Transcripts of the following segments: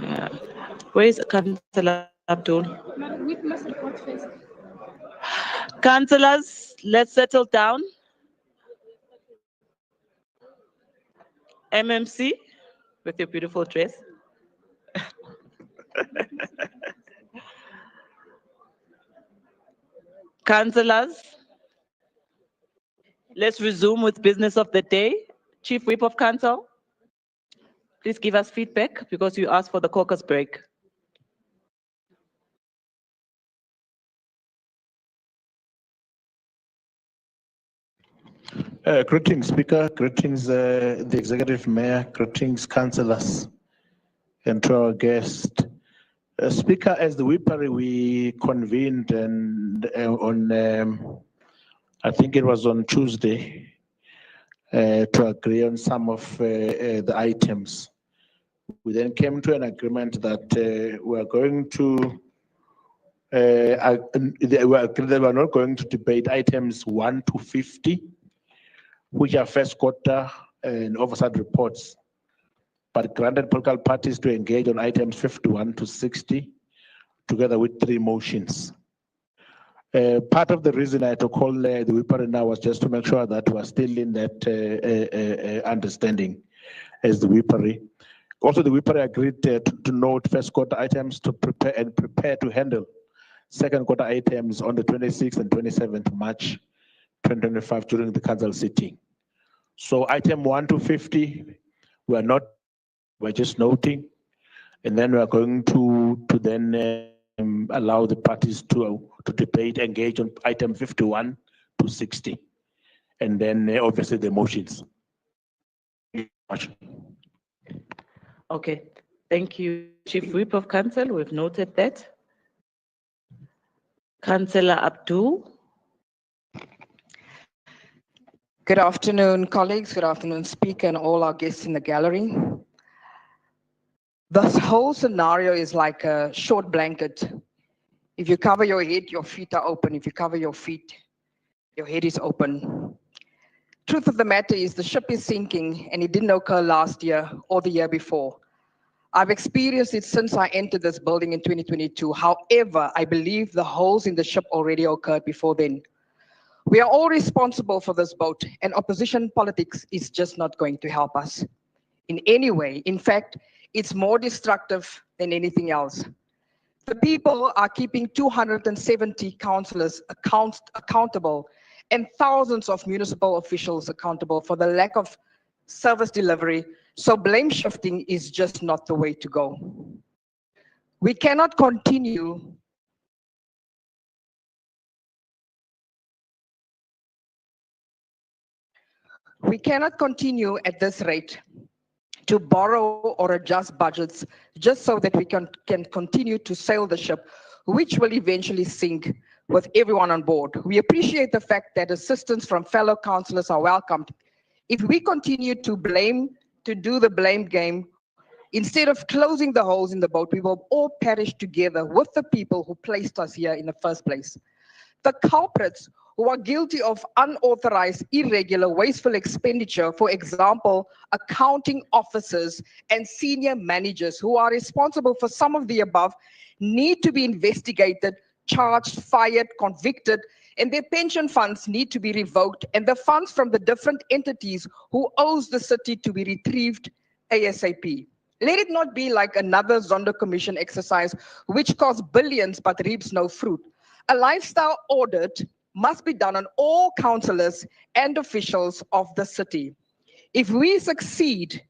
Yeah. Where is Councillor Abdul? Councillors, let's settle down. MMC, with your beautiful dress. Councillors, let's resume with business of the day. Chief Whip of Council, please give us feedback because you asked for the caucus break. Greetings, Speaker. Greetings, the Executive Mayor. Greetings, councillors, and to our guest. Speaker, as the Whippery, we convened and on, I think it was on Tuesday, to agree on some of the items. We then came to an agreement that we are going to, we are not going to debate items 1 to 50, which are first quarter and oversight reports, but granted political parties to engage on items 51 to 60, together with 3 motions. Part of the reason I had to call the Whippery now was just to make sure that we're still in that understanding as the Whippery. Also, the Whippery agreed to note first quarter items to prepare to handle second quarter items on the 26th and 27th March 2025 during the council sitting. So item 1 to 50, we're just noting, and then we're going to then allow the parties to debate, engage on item 51 to 60, and then obviously the motions. Okay, thank you, Chief Whip of Council. We've noted that. Councillor Abdul. Good afternoon, colleagues. Good afternoon, Speaker, and all our guests in the gallery. This whole scenario is like a short blanket. If you cover your head, your feet are open. If you cover your feet, your head is open. Truth of the matter is the ship is sinking, and it didn't occur last year or the year before. I've experienced it since I entered this building in 2022. However, I believe the holes in the ship already occurred before then. We are all responsible for this boat, and opposition politics is just not going to help us in any way. In fact, it's more destructive than anything else. The people are keeping 270 councillors accountable and thousands of municipal officials accountable for the lack of service delivery, so blame shifting is just not the way to go. We cannot continue at this rate to borrow or adjust budgets just so that we can continue to sail the ship, which will eventually sink with everyone on board. We appreciate the fact that assistance from fellow councillors are welcomed. If we continue to do the blame game, instead of closing the holes in the boat, we will all perish together with the people who placed us here in the first place. The culprits who are guilty of unauthorized, irregular, wasteful expenditure, for example, accounting officers and senior managers who are responsible for some of the above, need to be investigated, charged, fired, convicted, and their pension funds need to be revoked, and the funds from the different entities who owes the city to be retrieved ASAP. Let it not be like another Zondo Commission exercise, which costs billions but reaps no fruit. A lifestyle audit must be done on all councillors and officials of the city. If we succeed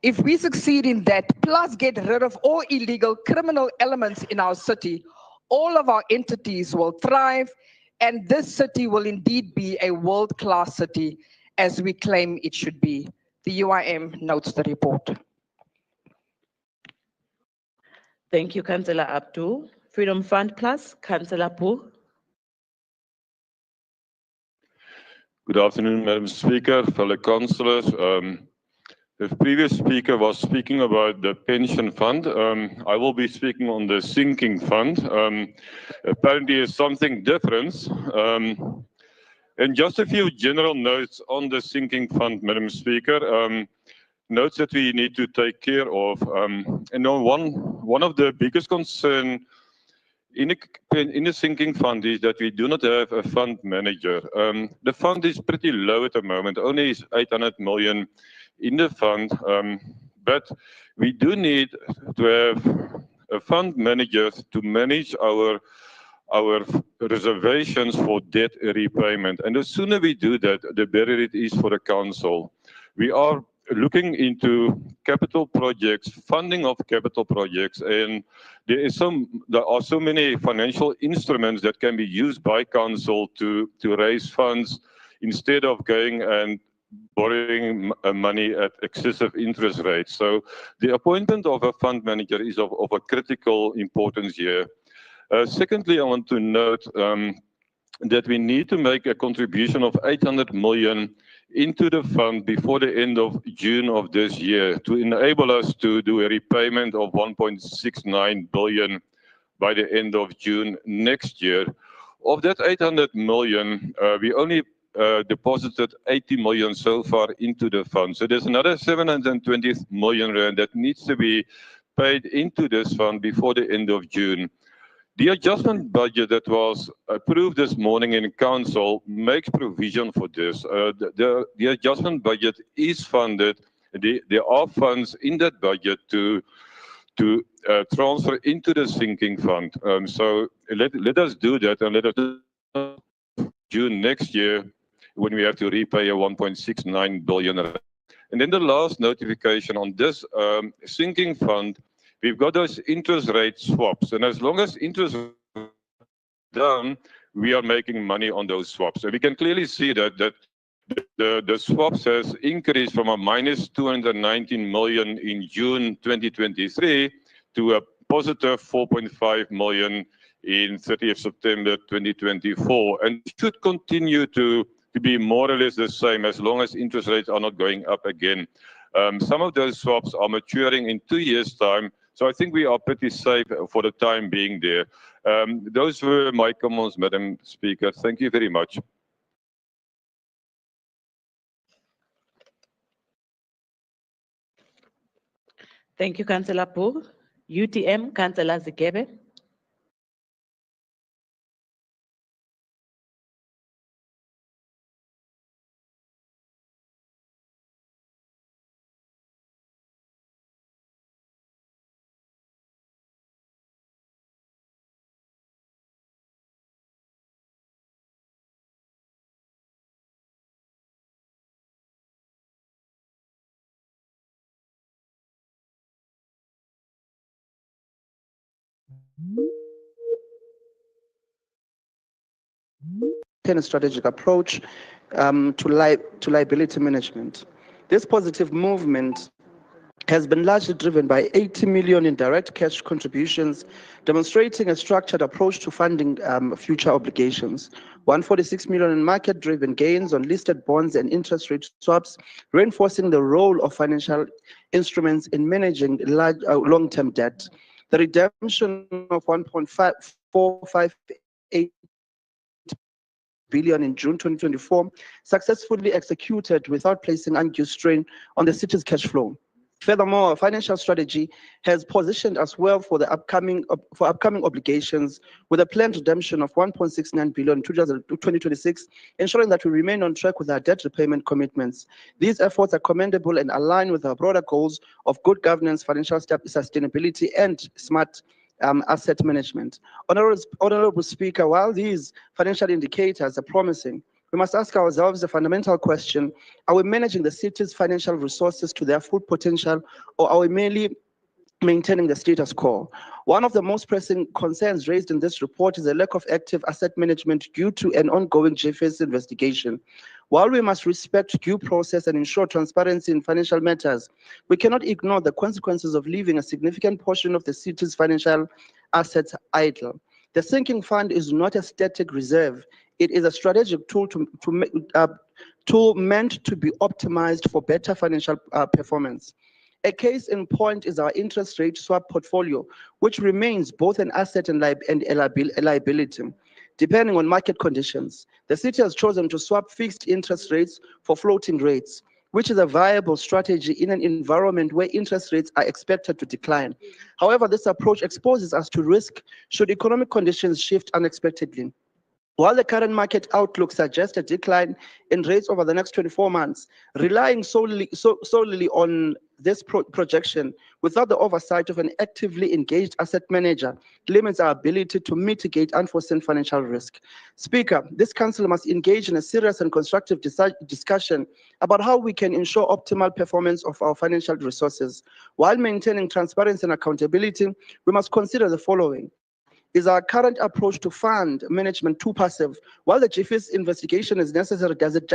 in that, plus get rid of all illegal criminal elements in our city, all of our entities will thrive, and this city will indeed be a world-class city as we claim it should be. The UIM notes the report. Thank you, Councillor Abdul. Freedom Front Plus, Councillor Pooh. Good afternoon, Madam Speaker, fellow councillors. The previous speaker was speaking about the pension fund. I will be speaking on the sinking fund. Apparently, it's something different. And just a few general notes on the sinking fund, Madam Speaker. Notes that we need to take care of. And one of the biggest concern in the sinking fund is that we do not have a fund manager. The fund is pretty low at the moment, only is 800 million in the fund, but we do need to have a fund manager to manage our reservations for debt repayment. And the sooner we do that, the better it is for the council. We are looking into capital projects, funding of capital projects, and there are so many financial instruments that can be used by council to raise funds instead of going and borrowing money at excessive interest rates. So the appointment of a fund manager is of a critical importance here. Secondly, I want to note that we need to make a contribution of 800 million into the fund before the end of June of this year to enable us to do a repayment of 1.69 billion by the end of June next year. Of that 800 million, we only deposited 80 million so far into the fund. So there's another 720 million rand that needs to be paid into this fund before the end of June. The adjustment budget that was approved this morning in council makes provision for this. The adjustment budget is funded. There are funds in that budget to transfer into the sinking fund. So let us do that, and let us do June next year when we have to repay a 1.69 billion. And then the last notification on this sinking fund, we've got those interest rate swaps, and as long as interest rates down, we are making money on those swaps. So we can clearly see that the swaps has increased from a minus 219 million in June 2023 to a positive 4.5 million in 30th September 2024, and should continue to be more or less the same as long as interest rates are not going up again. Some of those swaps are maturing in 2 years' time, so I think we are pretty safe for the time being there. Those were my comments, Madam Speaker. Thank you very much. Thank you, Councillor Pooh. UTM, Councillor Zikebe. A strategic approach to liability management. This positive movement has been largely driven by 80 million in direct cash contributions, demonstrating a structured approach to funding future obligations. 146 million in market-driven gains on listed bonds and interest rate swaps, reinforcing the role of financial instruments in managing large long-term debt. The redemption of 1.458 billion in June 2024, successfully executed without placing undue strain on the city's cash flow. Furthermore, our financial strategy has positioned us well for the upcoming obligations, with a planned redemption of 1.69 billion in 2026, ensuring that we remain on track with our debt repayment commitments. These efforts are commendable and align with our broader goals of good governance, financial sustainability, and smart asset management. Honorable Speaker, while these financial indicators are promising, we must ask ourselves the fundamental question: are we managing the city's financial resources to their full potential, or are we merely maintaining the status quo? One of the most pressing concerns raised in this report is a lack of active asset management due to an ongoing JFS investigation. While we must respect due process and ensure transparency in financial matters, we cannot ignore the consequences of leaving a significant portion of the city's financial assets idle. The sinking fund is not a static reserve. It is a strategic tool meant to be optimized for better financial performance. A case in point is our interest rate swap portfolio, which remains both an asset and a liability. depending on market conditions. The city has chosen to swap fixed interest rates for floating rates, which is a viable strategy in an environment where interest rates are expected to decline. However, this approach exposes us to risk should economic conditions shift unexpectedly. While the current market outlook suggests a decline in rates over the next 24 months, relying solely on this projection without the oversight of an actively engaged asset manager limits our ability to mitigate unforeseen financial risk. Speaker, this council must engage in a serious and constructive discussion about how we can ensure optimal performance of our financial resources. While maintaining transparency and accountability, we must consider the following. Is our current approach to fund management too passive? While the GFIS investigation is necessary, does it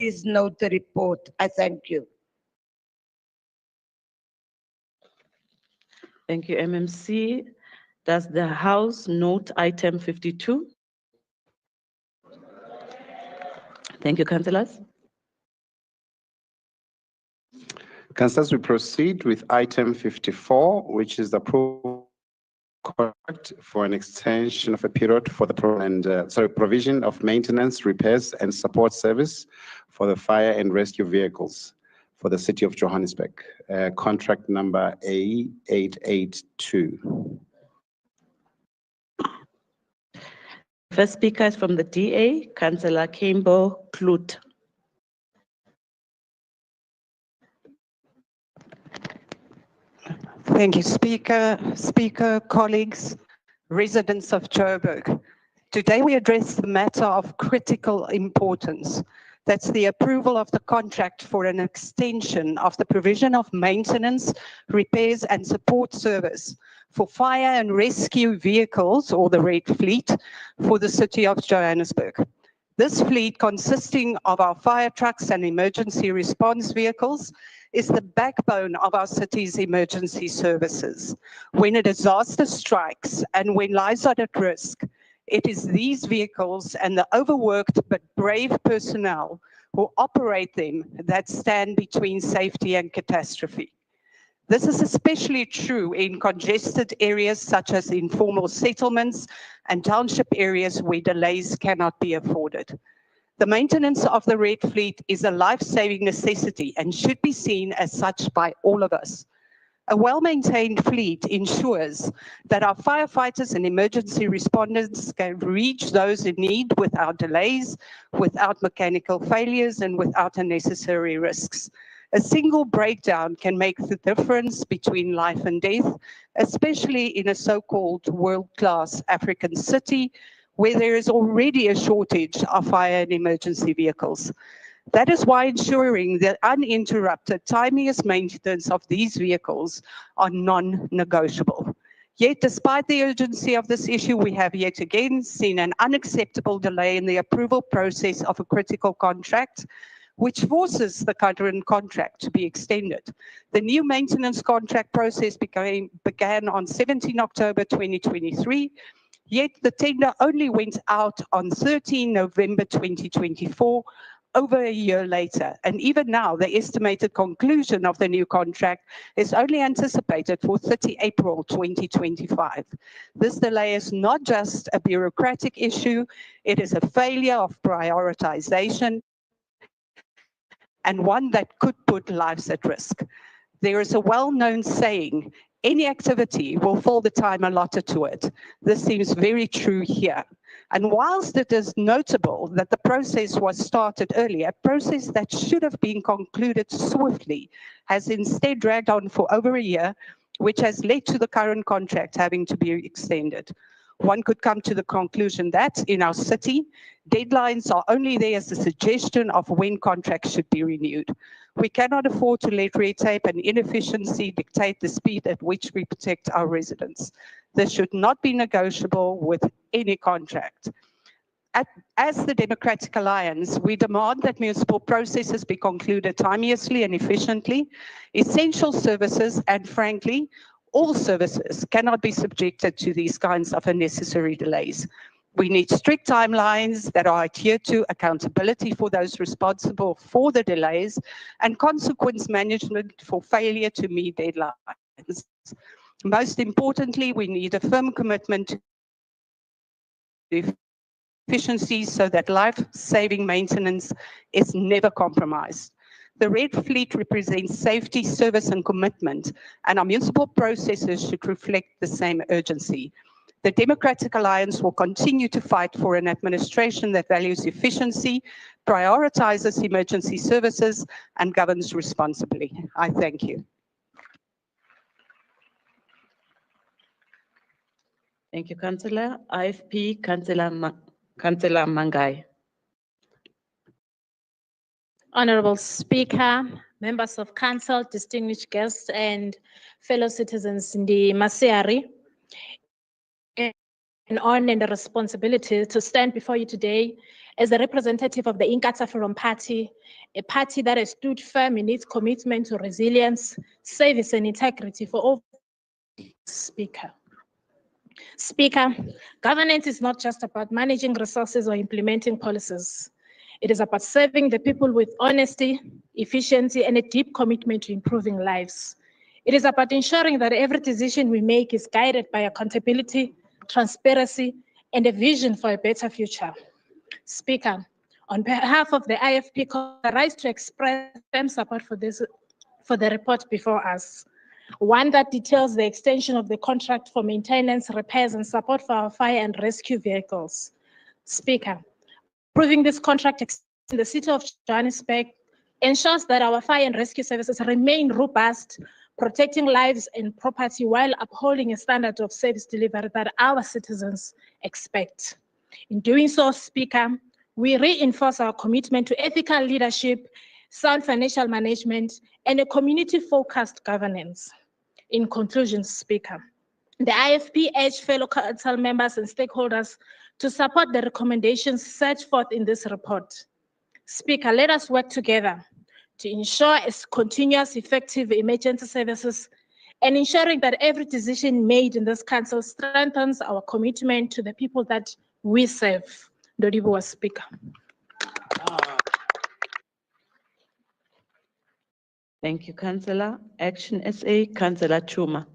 Please note the report. I thank you. Thank you, MMC. Does the House note item 52? Thank you, councillors. Councillors, we proceed with item 54, which is the approval contract for an extension of a period for the provision of maintenance, repairs, and support service for the fire and rescue vehicles for the city of Johannesburg. Contract number A882. First speaker is from the DA, Councillor Cllr. Thank you, Speaker, colleagues, residents of Joburg. Today we address the matter of critical importance. That's the approval of the contract for an extension of the provision of maintenance, repairs and support service for fire and rescue vehicles, or the Red Fleet, for the city of Johannesburg. This fleet, consisting of our fire trucks and emergency response vehicles, is the backbone of our city's emergency services. When a disaster strikes and when lives are at risk, it is these vehicles and the overworked but brave personnel who operate them that stand between safety and catastrophe. This is especially true in congested areas such as informal settlements and township areas where delays cannot be afforded. The maintenance of the Red Fleet is a life-saving necessity and should be seen as such by all of us. A well-maintained fleet ensures that our firefighters and emergency responders can reach those in need without delays, without mechanical failures, and without unnecessary risks. A single breakdown can make the difference between life and death, especially in a so-called world-class African city where there is already a shortage of fire and emergency vehicles. That is why ensuring the uninterrupted, timeous maintenance of these vehicles are non-negotiable. Yet, despite the urgency of this issue, we have yet again seen an unacceptable delay in the approval process of a critical contract, which forces the current contract to be extended. The new maintenance contract process began on 17 October 2023, yet the tender only went out on 13 November 2024, over a year later. And even now, the estimated conclusion of the new contract is only anticipated for 30 April 2025. This delay is not just a bureaucratic issue, it is a failure of prioritization and one that could put lives at risk. There is a well-known saying, any activity will fill the time allotted to it. This seems very true here. And whilst it is notable that the process was started earlier, a process that should have been concluded swiftly has instead dragged on for over a year, which has led to the current contract having to be extended. One could come to the conclusion that in our city, deadlines are only there as a suggestion of when contracts should be renewed. We cannot afford to let red tape and inefficiency dictate the speed at which we protect our residents. This should not be negotiable with any contract. As the Democratic Alliance, we demand that municipal processes be concluded timeously and efficiently. Essential services, and frankly, all services cannot be subjected to these kinds of unnecessary delays. We need strict timelines that are adhered to, accountability for those responsible for the delays, and consequence management for failure to meet deadlines. Most importantly, we need a firm commitment to efficiency so that life-saving maintenance is never compromised. The Red Fleet represents safety, service, and commitment, and our municipal processes should reflect the same urgency. The Democratic Alliance will continue to fight for an administration that values efficiency, prioritizes emergency services, and governs responsibly. I thank you. Thank you, Councillor. IFP, Councillor Mangai. Honorable Speaker, members of council, distinguished guests, and fellow citizens in the Masiari, an honor and a responsibility to stand before you today As a representative of the Inkatha Forum Party, a party that has stood firm in its commitment to resilience, service, and integrity for all. Speaker, governance is not just about managing resources or implementing policies. It is about serving the people with honesty, efficiency, and a deep commitment to improving lives. It is about ensuring that every decision we make is guided by accountability, transparency, and a vision for a better future. Speaker, on behalf of the IFP, I rise to express firm support for the report before us. One that details the extension of the contract for maintenance, repairs, and support for our fire and rescue vehicles. Speaker, approving this contract in the city of Johannesburg ensures that our fire and rescue services remain robust, protecting lives and property while upholding a standard of service delivery that our citizens expect. In doing so, Speaker, we reinforce our commitment to ethical leadership, sound financial management, and a community-focused governance. In conclusion, Speaker, the IFP urged fellow council members and stakeholders to support the recommendations set forth in this report. Speaker, let us work together to ensure continuous effective emergency services and ensuring that every decision made in this council strengthens our commitment to the people that we serve. Nobuhle, Speaker. Thank you, Councillor. Action SA, Councillor Chuma.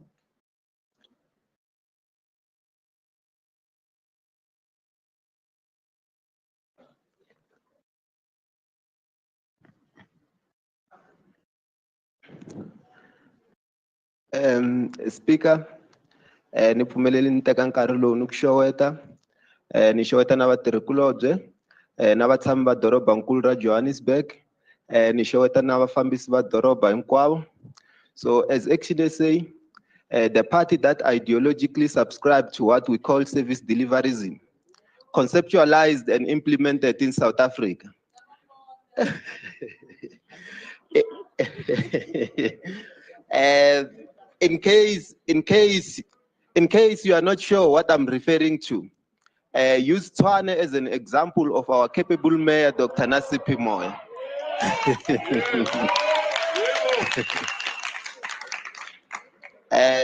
Speaker, niphumelele niteka nkarhi lowu ni ku xeweta ni xeweta na vatirhikulobye na vatshami va dorobankulu ra Johannesburg ni xeweta na vafambisi va doroba hinkwavo. So as Action SA, the party that ideologically subscribed to what we call service deliveryism, conceptualized and implemented in South Africa. In case you are not sure what I'm referring to, use Tshwane as an example of our capable mayor, Dr. Nasiphi Moyo.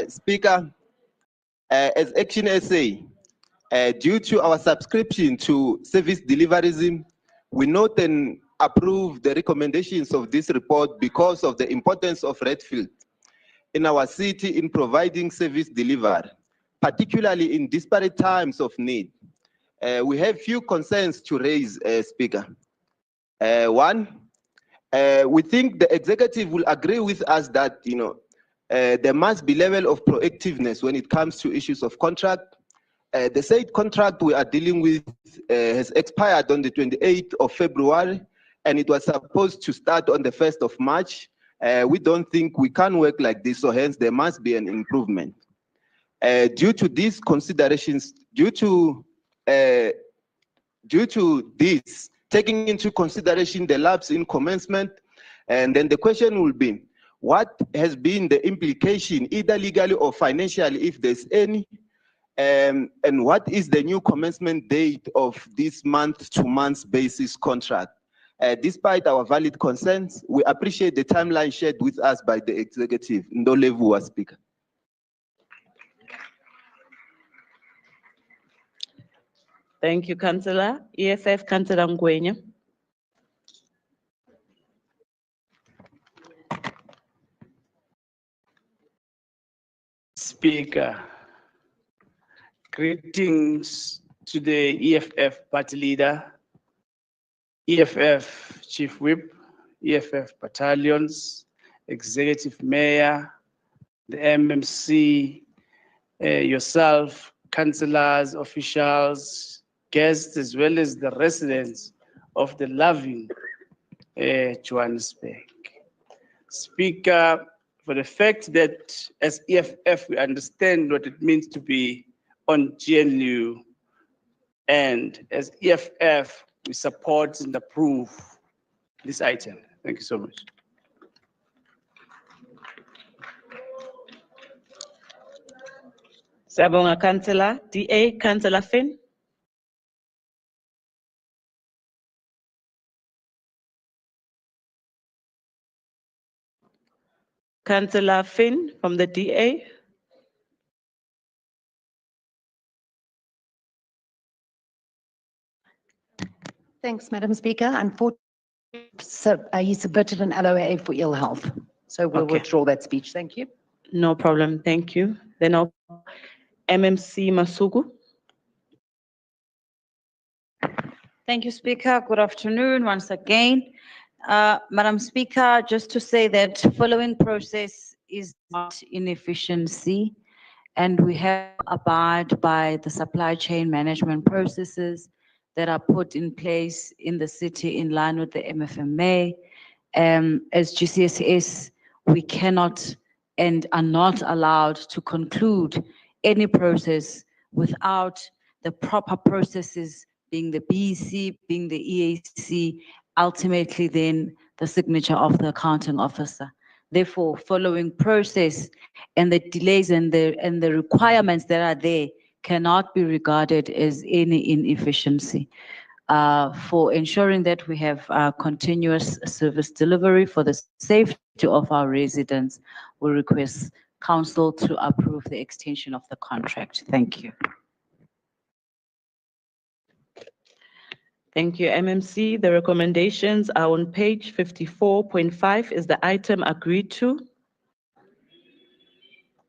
Speaker, as Action SA, due to our subscription to service deliveryism, we note and approve the recommendations of this report because of the importance of Redfield in our city in providing service delivery, particularly in disparate times of need. We have few concerns to raise, Speaker. One, we think the executive will agree with us that there must be level of proactiveness when it comes to issues of contract. The said contract we are dealing with has expired on the 28th of February, and it was supposed to start on the 1st of March. We don't think we can work like this, so hence there must be an improvement. Due to these considerations, due to this, taking into consideration the lapse in commencement, and then the question will be, what has been the implication, either legally or financially, if there's any, and what is the new commencement date of this month-to-month basis contract? Despite our valid concerns, we appreciate the timeline shared with us by the executive. Ndolevu, Speaker. Thank you, Councillor. EFF, Councillor Ngwenya. Speaker, greetings to the EFF party leader, EFF chief whip, EFF battalions, executive mayor, the MMC, yourself, councillors, officials, guests, as well as the residents of the loving Johannesburg. Speaker, for the fact that as EFF we understand what it means to be on GNU, and as EFF we support and approve this item. Thank you so much. Sabonga, Councillor. DA, Councillor Finn. Councillor Finn from the DA. Thanks, Madam Speaker. Unfortunately, he submitted an LOA for ill health. So we'll Okay. withdraw that speech. Thank you. No problem, thank you. Then I'll MMC Masuku. Thank you, Speaker. Good afternoon once again. Madam Speaker, just to say that following process is not inefficiency, and we have to abide by the supply chain management processes that are put in place in the city in line with the MFMA. As GCSS, we cannot and are not allowed to conclude any process without the proper processes being the BEC, being the EAC, ultimately then the signature of the accounting officer. Therefore, following process and the delays and the requirements that are there cannot be regarded as any inefficiency. For ensuring that we have continuous service delivery for the safety of our residents, we request Council to approve the extension of the contract. Thank you. Thank you, MMC. The recommendations are on page 54.5. Is the item agreed to?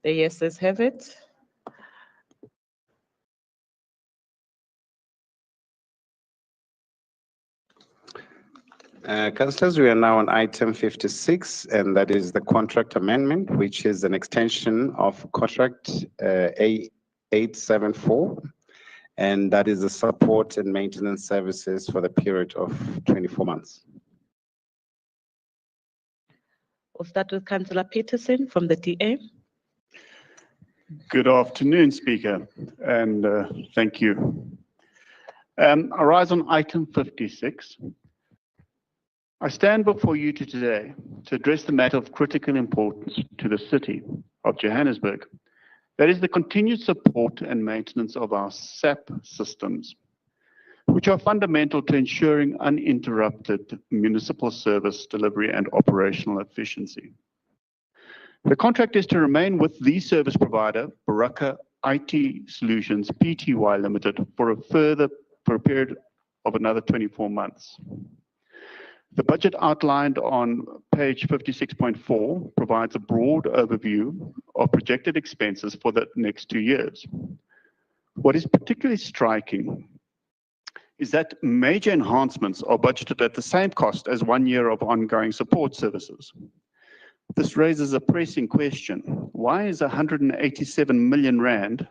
The yeses have it. Councillors, we are now on item 56, and that is the contract amendment, which is an extension of contract A874, and that is the support and maintenance services for the period of 24 months. We'll start with Councillor Peterson from the DA. Good afternoon, Speaker, and thank you. I rise on item 56. I stand before you today to address the matter of critical importance to the city of Johannesburg. That is the continued support and maintenance of our SAP systems, which are fundamental to ensuring uninterrupted municipal service delivery and operational efficiency. The contract is to remain with the service provider, Baraka IT Solutions Pty Limited, for a period of another 24 months. The budget outlined on page 56.4 provides a broad overview of projected expenses for the next 2 years. What is particularly striking is that major enhancements are budgeted at the same cost as 1 year of ongoing support services. This raises a pressing question. Why is 187 million rand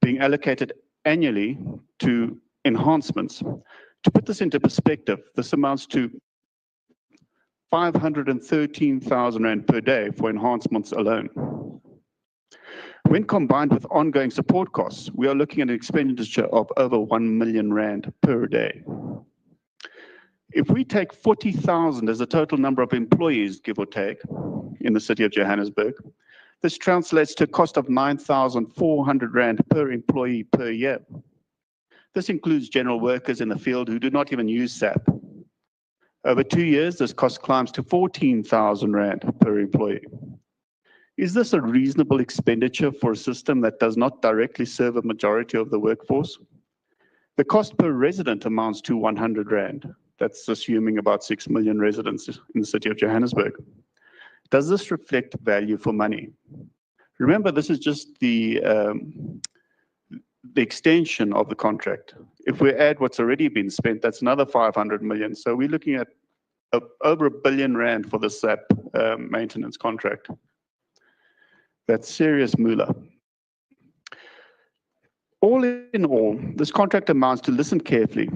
being allocated annually to enhancements? To put this into perspective, this amounts to 513,000 rand per day for enhancements alone. When combined with ongoing support costs, we are looking at an expenditure of over 1 million rand per day. If we take 40,000 as the total number of employees, give or take, in the city of Johannesburg, this translates to a cost of 9,400 rand per employee per year. This includes general workers in the field who do not even use SAP. Over 2 years, this cost climbs to 14,000 rand per employee. Is this a reasonable expenditure for a system that does not directly serve a majority of the workforce? The cost per resident amounts to 100 rand. That's assuming about 6 million residents in the city of Johannesburg. Does this reflect value for money? Remember, this is just the extension of the contract. If we add what's already been spent, that's another 500 million. So we're looking at over 1 billion rand for the SAP maintenance contract. That's serious moolah. All in all, this contract amounts to, listen carefully,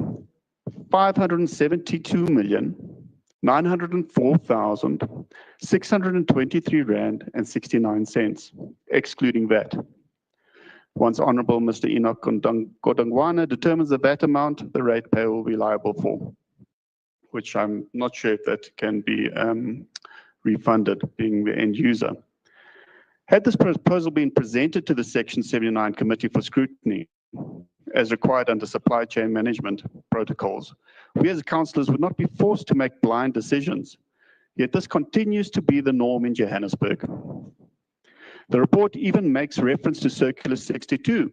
572,904,623 rand and 69 cents, excluding VAT. Once Honourable Mr. Enoch Godongwana determines the VAT amount, the ratepayer will be liable for, which I'm not sure if that can be refunded, being the end user. Had this proposal been presented to the Section 79 Committee for scrutiny, as required under supply chain management protocols, we as councillors would not be forced to make blind decisions. Yet this continues to be the norm in Johannesburg. The report even makes reference to Circular 62,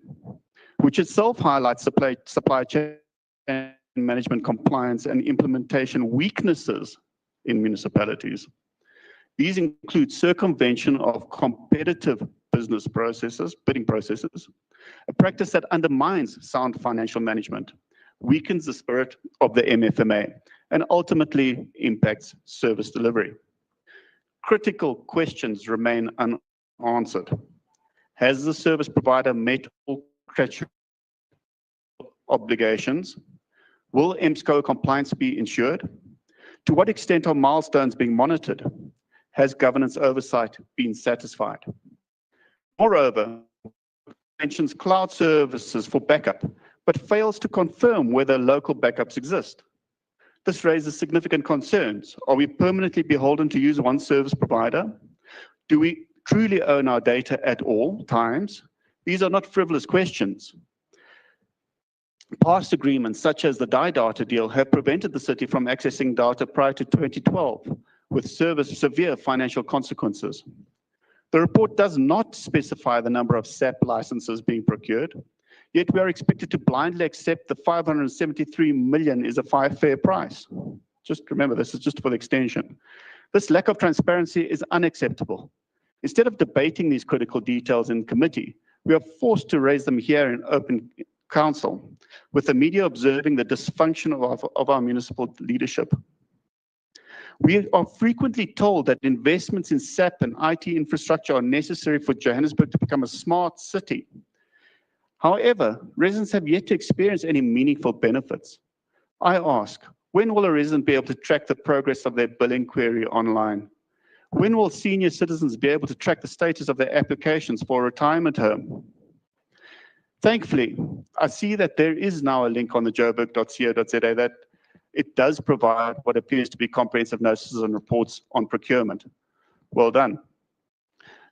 which itself highlights supply chain management compliance and implementation weaknesses in municipalities. These include circumvention of competitive business processes, bidding processes, a practice that undermines sound financial management, weakens the spirit of the MFMA, and ultimately impacts service delivery. Critical questions remain unanswered. Has the service provider met all contractual obligations? Will MSCO compliance be ensured? To what extent are milestones being monitored? Has governance oversight been satisfied? Moreover, mentions cloud services for backup, but fails to confirm whether local backups exist. This raises significant concerns. Are we permanently beholden to use one service provider? Do we truly own our data at all times? These are not frivolous questions. Past agreements, such as the data deal, have prevented the city from accessing data prior to 2012, with severe financial consequences. The report does not specify the number of SAP licenses being procured, yet we are expected to blindly accept the 573 million is a fair price. Just remember, this is just for the extension. This lack of transparency is unacceptable. Instead of debating these critical details in committee, we are forced to raise them here in open council, with the media observing the dysfunction of our municipal leadership. We are frequently told that investments in SAP and IT infrastructure are necessary for Johannesburg to become a smart city. However, residents have yet to experience any meaningful benefits. I ask, when will a resident be able to track the progress of their billing query online? When will senior citizens be able to track the status of their applications for a retirement home? Thankfully, I see that there is now a link on the joburg.co.za that it does provide what appears to be comprehensive notices and reports on procurement. Well done.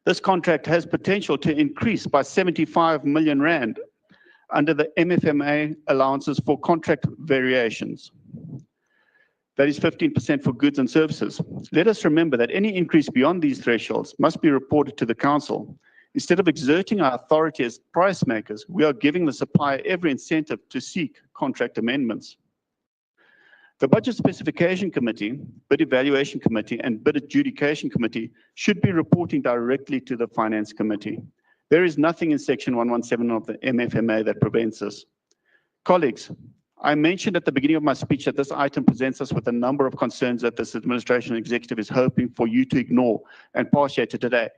This contract has potential to increase by 75 million rand under the MFMA allowances for contract variations. That is 15% for goods and services. Let us remember that any increase beyond these thresholds must be reported to the council. Instead of exerting our authority as price makers, we are giving the supplier every incentive to seek contract amendments. The Budget Specification Committee, Bid Evaluation Committee, and Bid Adjudication Committee should be reporting directly to the Finance Committee. There is nothing in Section 117 of the MFMA that prevents this. Colleagues, I mentioned at the beginning of my speech that this item presents us with a number of concerns that this administration executive is hoping for you to ignore and pass here today.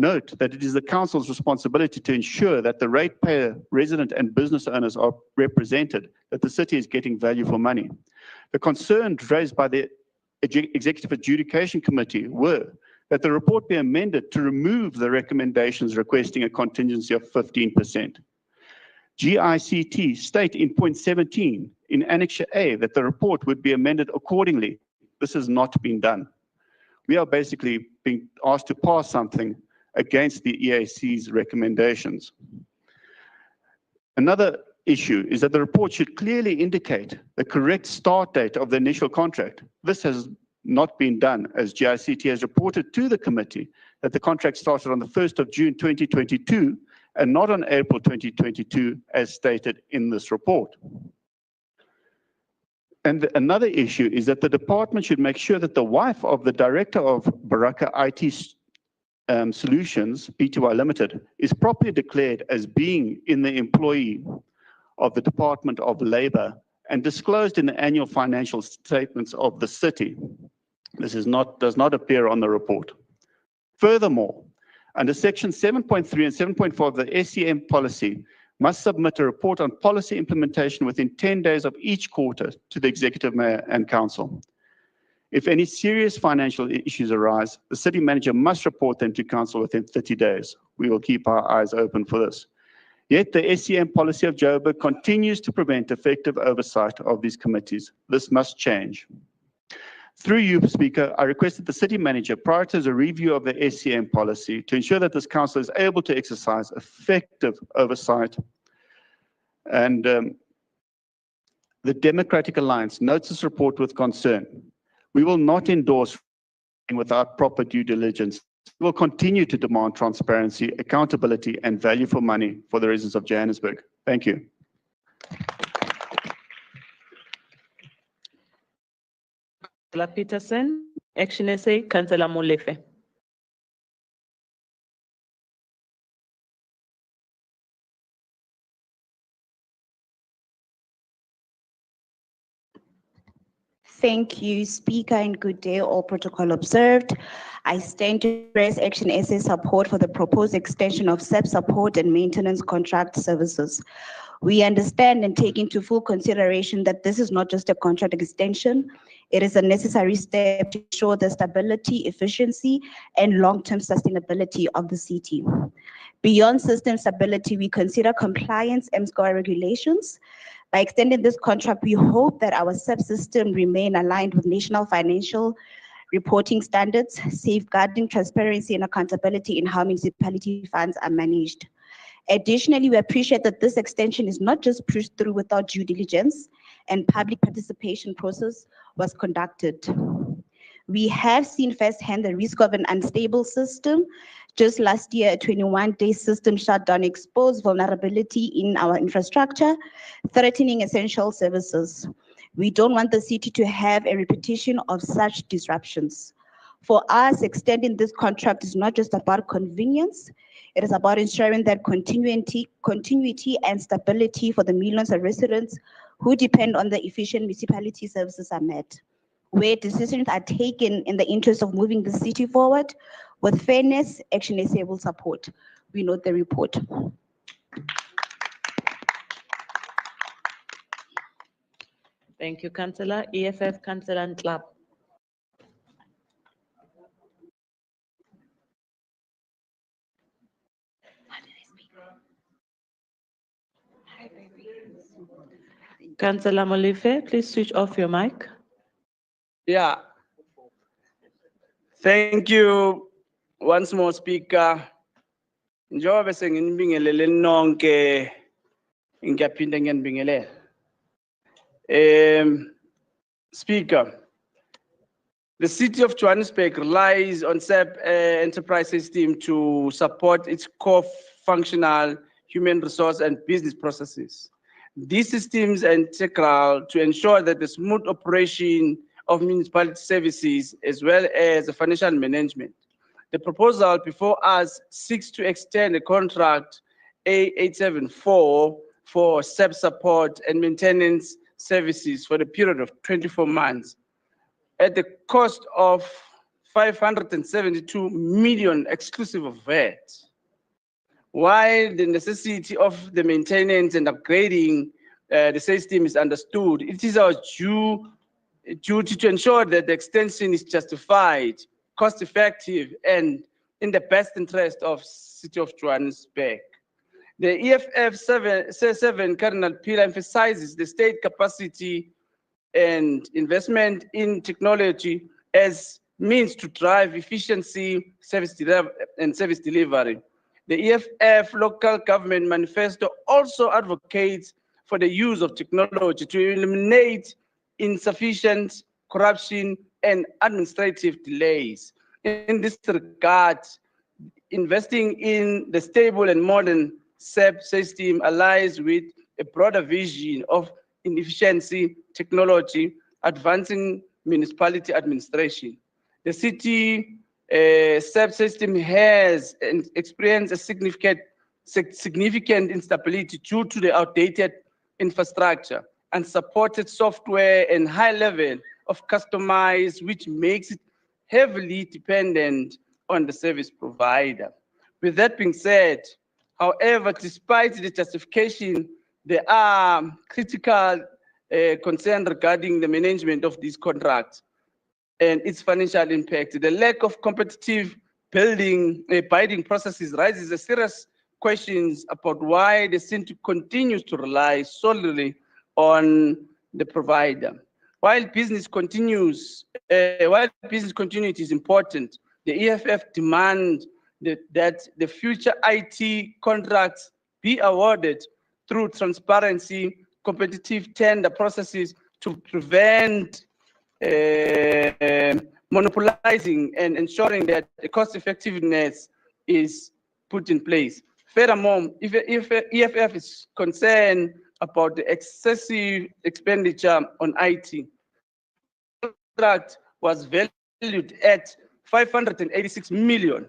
Note that it is the council's responsibility to ensure that the ratepayer, resident and business owners are represented, that the city is getting value for money. The concerns raised by the Executive Adjudication Committee were that the report be amended to remove the recommendations requesting a contingency of 15%. GICT state in point 17 in Annexure A that the report would be amended accordingly. This has not been done. We are basically being asked to pass something against the EAC's recommendations. Another issue is that the report should clearly indicate the correct start date of the initial contract. This has not been done, as GICT has reported to the committee that the contract started on the 1st of June 2022 and not on April 2022 as stated in this report. And another issue is that the department should make sure that the wife of the director of Baraka IT Solutions, Pty Limited, is properly declared as being in the employee of the Department of Labor and disclosed in the annual financial statements of the city. This does not appear on the report. Furthermore, under Section 7.3 and 7.4 of the SCM policy, must submit a report on policy implementation within 10 days of each quarter to the Executive Mayor and Council. If any serious financial issues arise, the city manager must report them to Council within 30 days. We will keep our eyes open for this. Yet the SCM policy of Joburg continues to prevent effective oversight of these committees. This must change. Through you, Speaker, I request that the city manager prioritize a review of the SCM policy to ensure that this council is able to exercise effective oversight. And the Democratic Alliance notes this report with concern. We will not endorse without proper due diligence. We will continue to demand transparency, accountability, and value for money for the residents of Johannesburg. Thank you. Councillor Peterson, Action SA, Councillor Molefe. Thank you, Speaker, and good day, all protocol observed. I stand to express Action SA support for the proposed extension of SAP support and maintenance contract services. We understand and take into full consideration that this is not just a contract extension, it is a necessary step to ensure the stability, efficiency, and long-term sustainability of the city. Beyond system stability, we consider compliance and MSCOR regulations. By extending this contract, we hope that our subsystem remain aligned with national financial reporting standards, safeguarding transparency and accountability in how municipality funds are managed. Additionally, we appreciate that this extension is not just pushed through without due diligence and public participation process was conducted. We have seen firsthand the risk of an unstable system. Just last year, a 21-day system shutdown exposed vulnerability in our infrastructure, threatening essential services. We don't want the city to have a repetition of such disruptions. For us, extending this contract is not just about convenience, it is about ensuring that continuity and stability for the millions of residents who depend on the efficient municipality services are met, where decisions are taken in the interest of moving the city forward with fairness. Action SA will support. We note the report. Thank you, Councillor. EFF, Councillor Ntlap. Councillor Molefe, please switch off your mic. Yeah. Thank you once more, Speaker. Njengoba senginibingelele nonke ngiyaphinda ngiyanibingelela. Speaker, the city of Johannesburg relies on SAP enterprise system to support its core functional human resource and business processes. These systems are integral to ensure that the smooth operation of municipality services as well as the financial management. The proposal before us seeks to extend the contract A874 for SAP support and maintenance services for the period of 24 months at the cost of 572 million exclusive of VAT. While the necessity of the maintenance and upgrading the system is understood, it is our duty to ensure that the extension is justified, cost-effective, and in the best interest of City of Johannesburg. The EFF 7 cardinal pillar emphasizes the state capacity and investment in technology as means to drive efficiency, service delivery. The EFF local government manifesto also advocates for the use of technology to eliminate insufficient corruption and administrative delays. In this regard, investing in the stable and modern SAP system aligns with a broader vision of efficiency, technology, advancing municipality administration. The city SAP system has experienced a significant instability due to the outdated infrastructure, unsupported software, and high level of customized, which makes it heavily dependent on the service provider. With that being said, however, despite the justification, there are critical concerns regarding the management of these contracts and its financial impact. The lack of competitive bidding processes raises a serious questions about why the city continues to rely solely on the provider. While business continuity is important, the EFF demands that the future IT contracts be awarded through transparency, competitive tender processes to prevent monopolizing and ensuring that the cost effectiveness is put in place. Furthermore, if EFF is concerned about the excessive expenditure on IT, the contract was valued at 586 million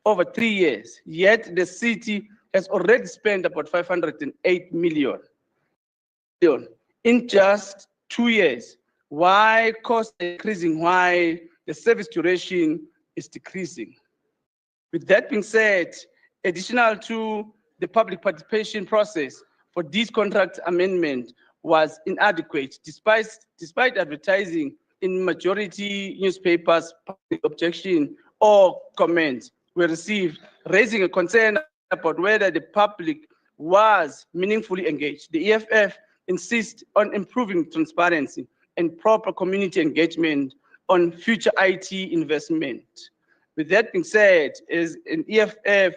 over 3 years, yet the city has already spent about 508 million in just 2 years. Why costs are increasing? Why the service duration is decreasing? With that being said, additional to the public participation process for this contract amendment was inadequate, despite advertising in majority newspapers. Public objection or comments were received, raising a concern about whether the public was meaningfully engaged. The EFF insists on improving transparency and proper community engagement on future IT investment. With that being said, as an EFF,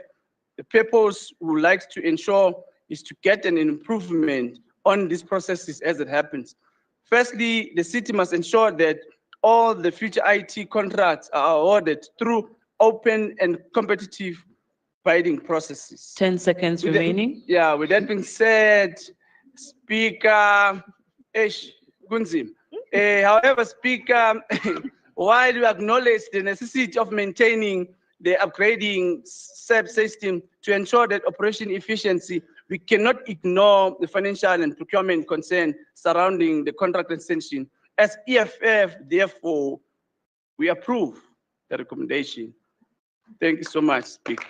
the purpose we would like to ensure is to get an improvement on these processes as it happens. Firstly, the city must ensure that all the future IT contracts are awarded through open and competitive bidding processes. 10 seconds With that- remaining. Yeah, with that being said, Speaker Gunzim. However, Speaker, while we acknowledge the necessity of maintaining the upgrading SAP system to ensure that operation efficiency, we cannot ignore the financial and procurement concern surrounding the contract extension. As EFF, therefore, we approve the recommendation. Thank you so much, Speaker.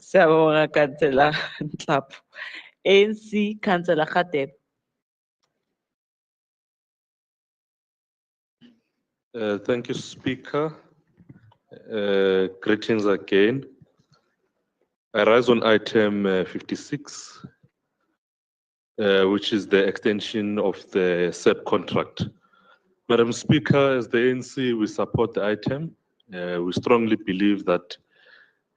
Siyabonga, Councillor Nhlapo. ANC, Councillor Khateb. Thank you, Speaker. Greetings again. I rise on item 56, which is the extension of the SAP contract. Madam Speaker, as the ANC, we support the item. We strongly believe that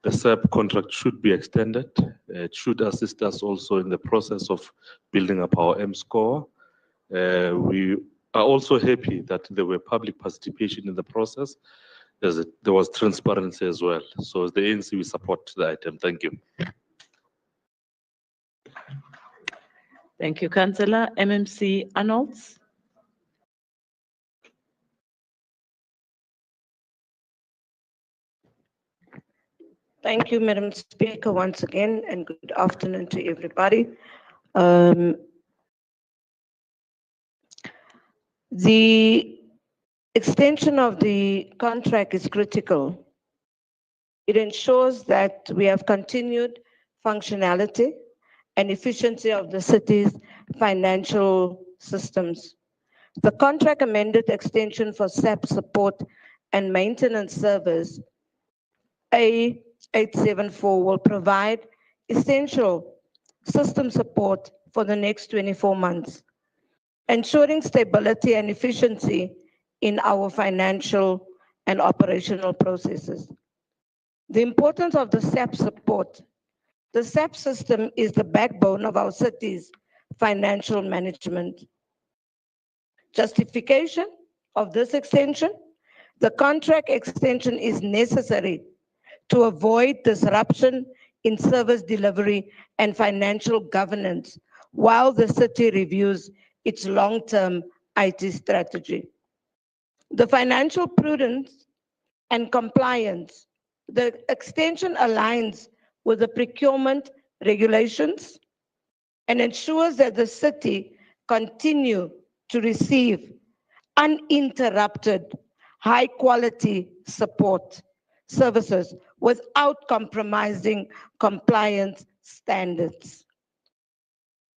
the SAP contract should be extended. It should assist us also in the process of building up our M-score. We are also happy that there were public participation in the process. There was transparency as well. So as the ANC, we support the item. Thank you. Thank you, Councillor. MMC Arnolds. Thank you, Madam Speaker, once again, and good afternoon to everybody. The extension of the contract is critical. It ensures that we have continued functionality and efficiency of the city's financial systems. The contract amended extension for SAP support and maintenance service A874 will provide essential system support for the next 24 months, ensuring stability and efficiency in our financial and operational processes. The importance of the SAP support. The SAP system is the backbone of our city's financial management. Justification of this extension. The contract extension is necessary to avoid disruption in service delivery and financial governance while the city reviews its long-term IT strategy. The financial prudence and compliance. The extension aligns with the procurement regulations and ensures that the city continue to receive uninterrupted, high-quality support services without compromising compliance standards.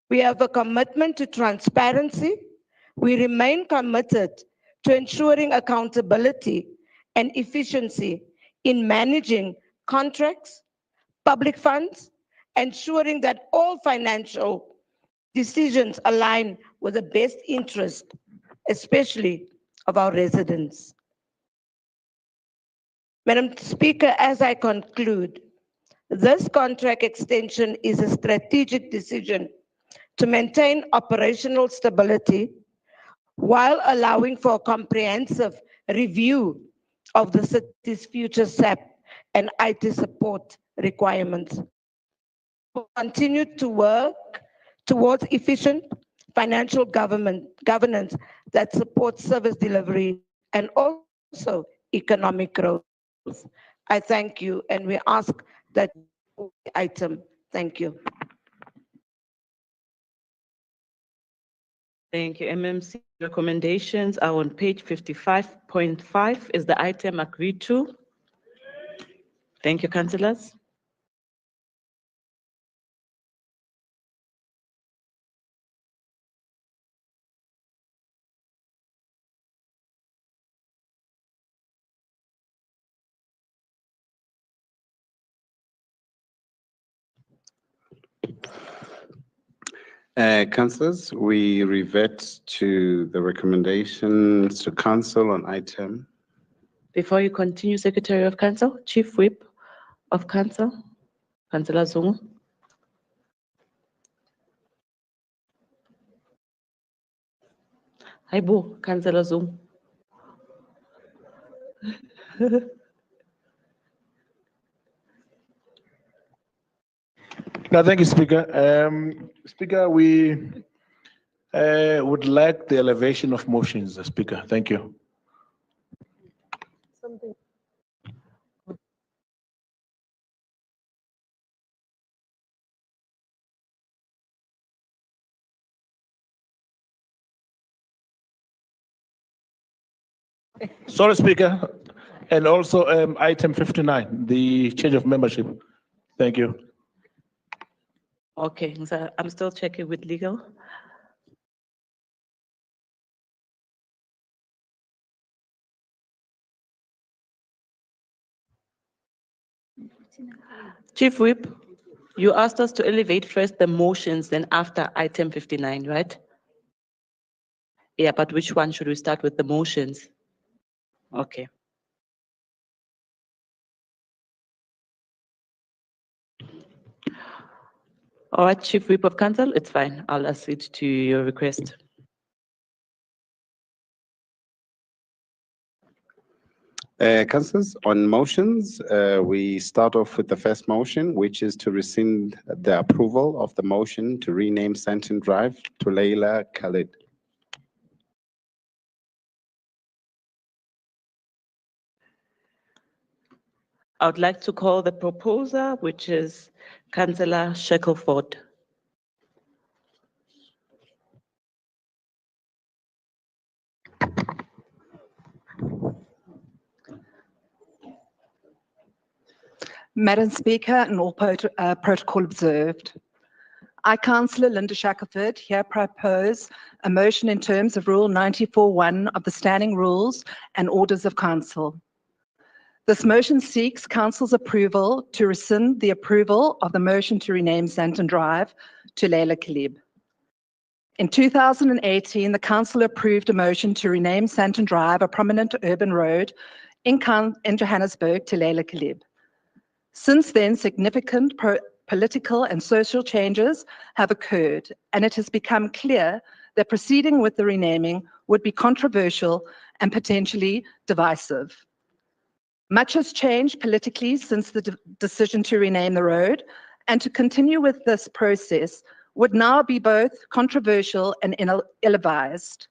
We have a commitment to transparency. We remain committed to ensuring accountability and efficiency in managing contracts, public funds, ensuring that all financial decisions align with the best interest, especially of our residents. Madam Speaker, as I conclude, this contract extension is a strategic decision to maintain operational stability while allowing for a comprehensive review of the city's future SAP and IT support requirements. We'll continue to work towards efficient financial governance that supports service delivery and also economic growth. I thank you, and we ask that item. Thank you. Thank you. MMC recommendations are on page 55.5. Is the item agreed to? Thank you, councillors. Councillors, we revert to the recommendations to council on item. Before you continue, Secretary of Council, Chief Whip of Council, Councillor Zungu. Hi, Bo, Councillor Zungu. No, thank you, Speaker. Speaker, we would like the elevation of motions, Speaker. Thank you. Sorry, Speaker. And also item 59, the change of membership. Thank you. Okay, so I'm still checking with legal. Chief Whip, you asked us to elevate first the motions, then after item 59, right? Yeah, but which one should we start with the motions? Okay. All right, Chief Whip of Council, it's fine. I'll accede to your request. Councillors, on motions, we start off with the first motion, which is to rescind the approval of the motion to rename Santon Drive to Leila Khalid. I would like to call the proposer, which is Councillor Shackelford. Madam Speaker, and all protocol observed. I, Councillor Linda Shackelford, here propose a motion in terms of Rule 94.1 of the Standing Rules and Orders of Council. This motion seeks Council's approval to rescind the approval of the motion to rename Santon Drive to Leila Khalid. In 2018, the Council approved a motion to rename Santon Drive, a prominent urban road in Johannesburg, to Leila Khalid. Since then, significant political and social changes have occurred, and it has become clear that proceeding with the renaming would be controversial and potentially divisive. Much has changed politically since the decision to rename the road, and to continue with this process would now be both controversial and ill-advised.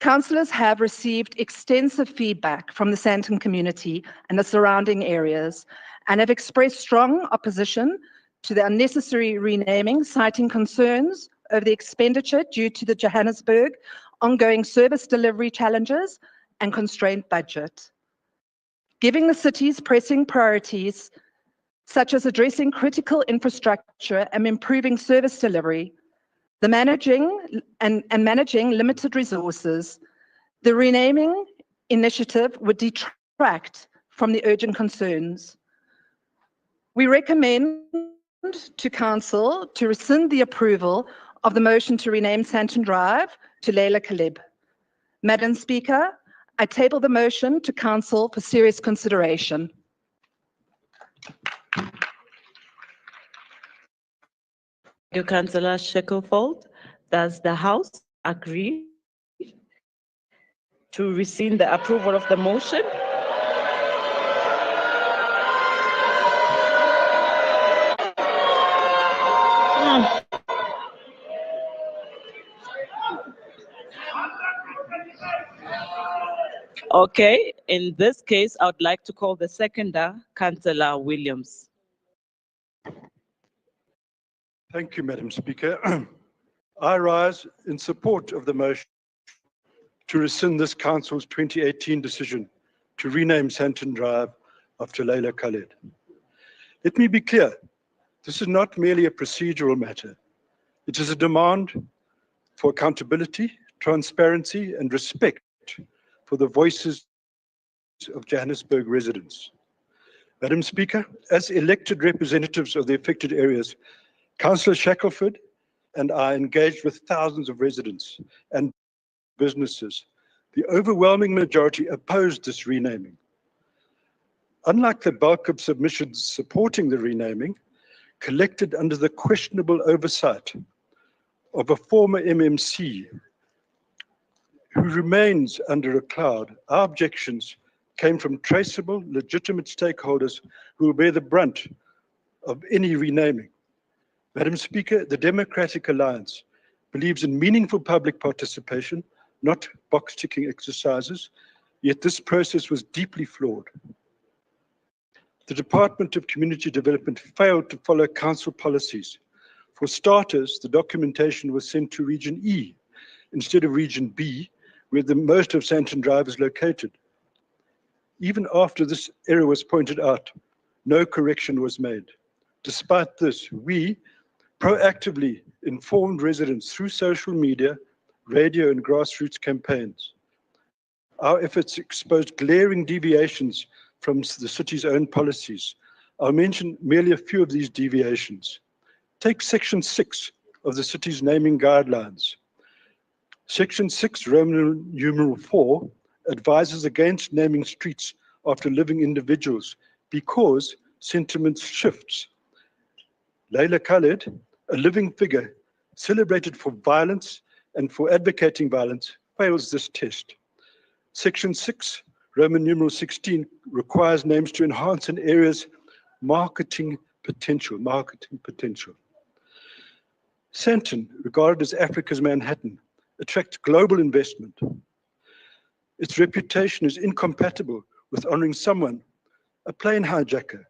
Councillors have received extensive feedback from the Santon community and the surrounding areas and have expressed strong opposition to the unnecessary renaming, citing concerns over the expenditure due to the Johannesburg ongoing service delivery challenges and constrained budget. Giving the city's pressing priorities, such as addressing critical infrastructure and improving service delivery, the managing limited resources, the renaming initiative would detract from the urgent concerns. We recommend to Council to rescind the approval of the motion to rename Santon Drive to Leila Khalid. Madam Speaker, I table the motion to Council for serious consideration. Thank you, Councillor Shackelford. Does the House agree to rescind the approval of the motion. Okay, in this case, I would like to call the seconder, Councillor Williams. Thank you, Madam Speaker. I rise in support of the motion to rescind this Council's 2018 decision to rename Santon Drive after Leila Khaled. Let me be clear, this is not merely a procedural matter. It is a demand for accountability, transparency, and respect for the voices of Johannesburg residents. Madam Speaker, as elected representatives of the affected areas, Councillor Shackelford and I engaged with thousands of residents and businesses. The overwhelming majority opposed this renaming. Unlike the bulk of submissions supporting the renaming, collected under the questionable oversight of a former MMC who remains under a cloud, our objections came from traceable, legitimate stakeholders who will bear the brunt of any renaming. Madam Speaker, the Democratic Alliance believes in meaningful public participation, not box-ticking exercises, yet this process was deeply flawed. The Department of Community Development failed to follow council policies. For starters, the documentation was sent to Region E instead of Region B, where the most of Santon Drive is located. Even after this error was pointed out, no correction was made. Despite this, we proactively informed residents through social media, radio, and grassroots campaigns. Our efforts exposed glaring deviations from the city's own policies. I'll mention merely a few of these deviations. Take Section 6 of the city's naming guidelines. Section 6, Roman numeral 4, advises against naming streets after living individuals because sentiment shifts. Leila Khaled, a living figure celebrated for violence and for advocating violence, fails this test. Section 6, Roman numeral 16, requires names to enhance an area's marketing potential. Santon, regarded as Africa's Manhattan, attracts global investment. Its reputation is incompatible with honoring someone, a plane hijacker,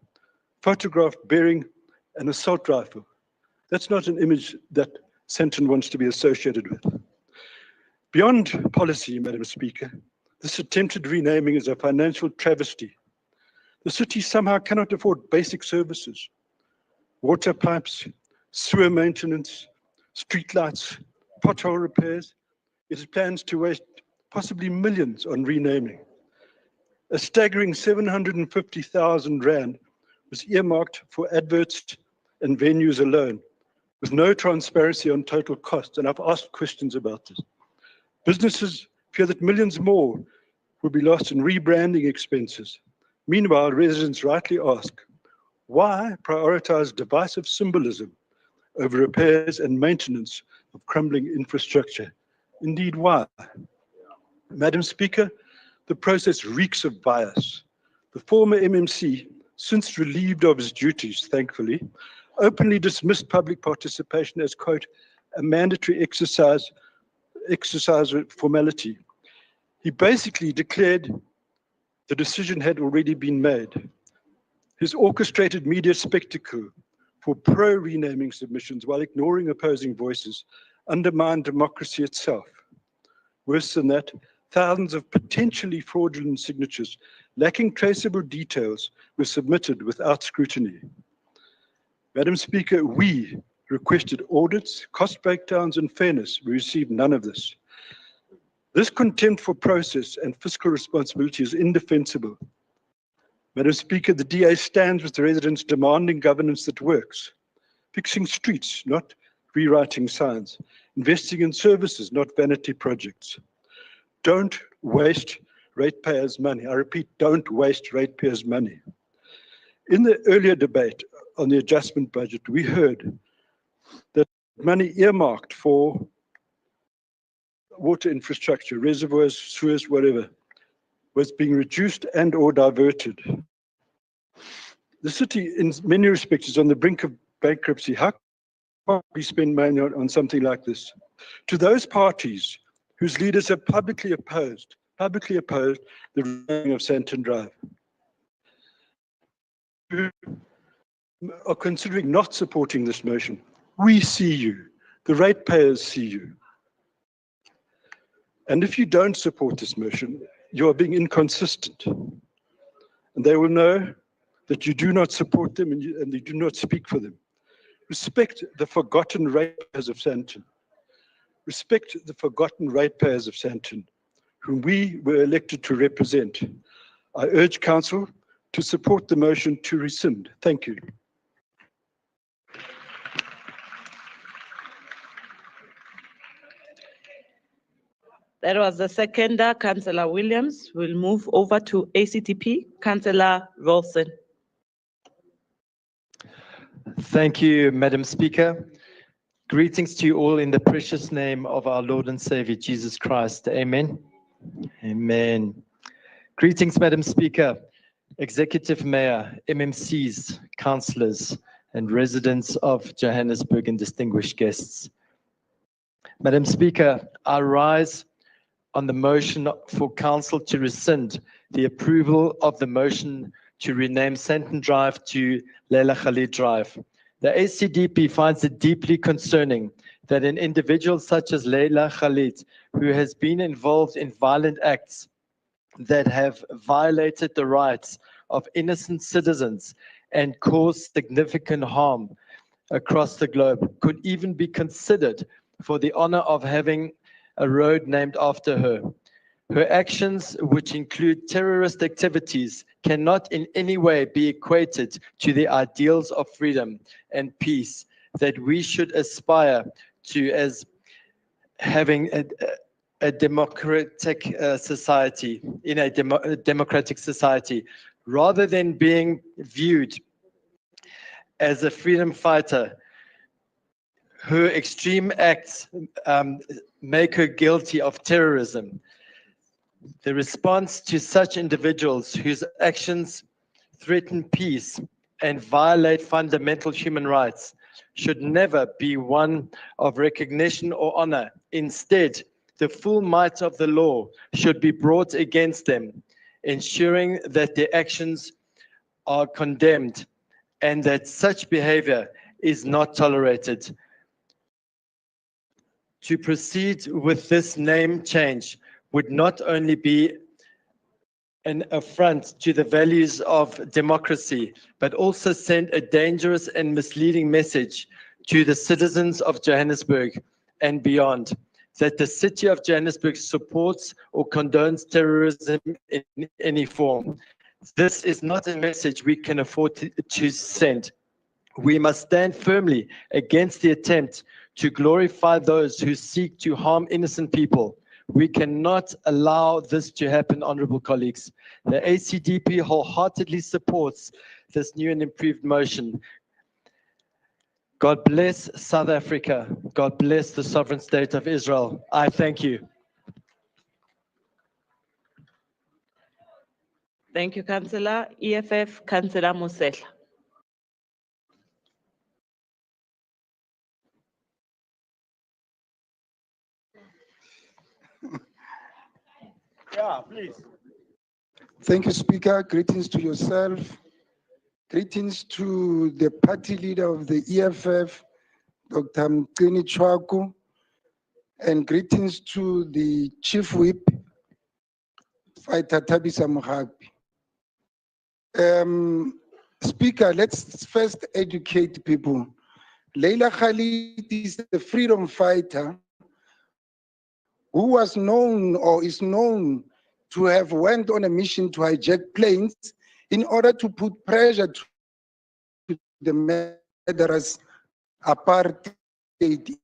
photographed bearing an assault rifle. That's not an image that Santon wants to be associated with. Beyond policy, Madam Speaker, this attempted renaming is a financial travesty. The city somehow cannot afford basic services, water pipes, sewer maintenance, streetlights, pothole repairs. It plans to waste possibly millions on renaming. A staggering 750,000 rand was earmarked for adverts and venues alone, with no transparency on total costs, and I've asked questions about this. Businesses fear that millions more will be lost in rebranding expenses. Meanwhile, residents rightly ask, why prioritize divisive symbolism over repairs and maintenance of crumbling infrastructure? Indeed, why? Madam Speaker, the process reeks of bias. The former MMC, since relieved of his duties, thankfully, openly dismissed public participation as, quote, a mandatory exercise formality. He basically declared the decision had already been made. His orchestrated media spectacle for pro-renaming submissions while ignoring opposing voices undermined democracy itself. Worse than that, thousands of potentially fraudulent signatures lacking traceable details were submitted without scrutiny. Madam Speaker, we requested audits, cost breakdowns, and fairness. We received none of this. This contempt for process and fiscal responsibility is indefensible. Madam Speaker, the DA stands with the residents demanding governance that works, fixing streets, not rewriting signs, investing in services, not vanity projects. Don't waste ratepayers' money. I repeat, don't waste ratepayers' money. In the earlier debate on the adjustment budget, we heard that money earmarked for water infrastructure, reservoirs, sewers, whatever, was being reduced and or diverted. The city, in many respects, is on the brink of bankruptcy. How can we spend money on something like this? To those parties whose leaders have publicly opposed the renaming of Santon Drive, who are considering not supporting this motion, we see you. The ratepayers see you. And if you don't support this motion, you are being inconsistent. And they will know that you do not support them and you do not speak for them. Respect the forgotten ratepayers of Santon. Respect the forgotten ratepayers of Santon, whom we were elected to represent. I urge Council to support the motion to rescind. Thank you. That was the seconder, Councillor Williams. We'll move over to ACTP, Councillor Wilson. Thank you, Madam Speaker. Greetings to you all in the precious name of our Lord and Savior, Jesus Christ. Amen. Amen. Greetings, Madam Speaker, Executive Mayor, MMCs, councillors, and residents of Johannesburg and distinguished guests. Madam Speaker, I rise on the motion for Council to rescind the approval of the motion to rename Santon Drive to Leila Khalid Drive. The ACDP finds it deeply concerning that an individual such as Leila Khalid, who has been involved in violent acts that have violated the rights of innocent citizens and caused significant harm across the globe, could even be considered for the honor of having a road named after her. Her actions, which include terrorist activities, cannot in any way be equated to the ideals of freedom and peace that we should aspire to as having a democratic society, in a democratic society, rather than being viewed as a freedom fighter. Her extreme acts make her guilty of terrorism. The response to such individuals whose actions threaten peace and violate fundamental human rights should never be one of recognition or honor. Instead, the full might of the law should be brought against them, ensuring that their actions are condemned and that such behavior is not tolerated. To proceed with this name change would not only be an affront to the values of democracy, but also send a dangerous and misleading message to the citizens of Johannesburg and beyond, that the city of Johannesburg supports or condones terrorism in any form. This is not a message we can afford to send. We must stand firmly against the attempt to glorify those who seek to harm innocent people. We cannot allow this to happen, honorable colleagues. The ACDP wholeheartedly supports this new and improved motion. God bless South Africa. God bless the sovereign state of Israel. I thank you. Thank you, Councillor. EFF, Councillor Mosela. Yeah, please. Thank you, Speaker. Greetings to yourself. Greetings to the party leader of the EFF, Dr. Mtheni Chwaku, and greetings to the Chief Whip, Fighter Thabisa Mohapi. Speaker, let's first educate people. Leila Khalid is a freedom fighter who was known or is known to have went on a mission to hijack planes in order to put pressure to the murderous apartheid.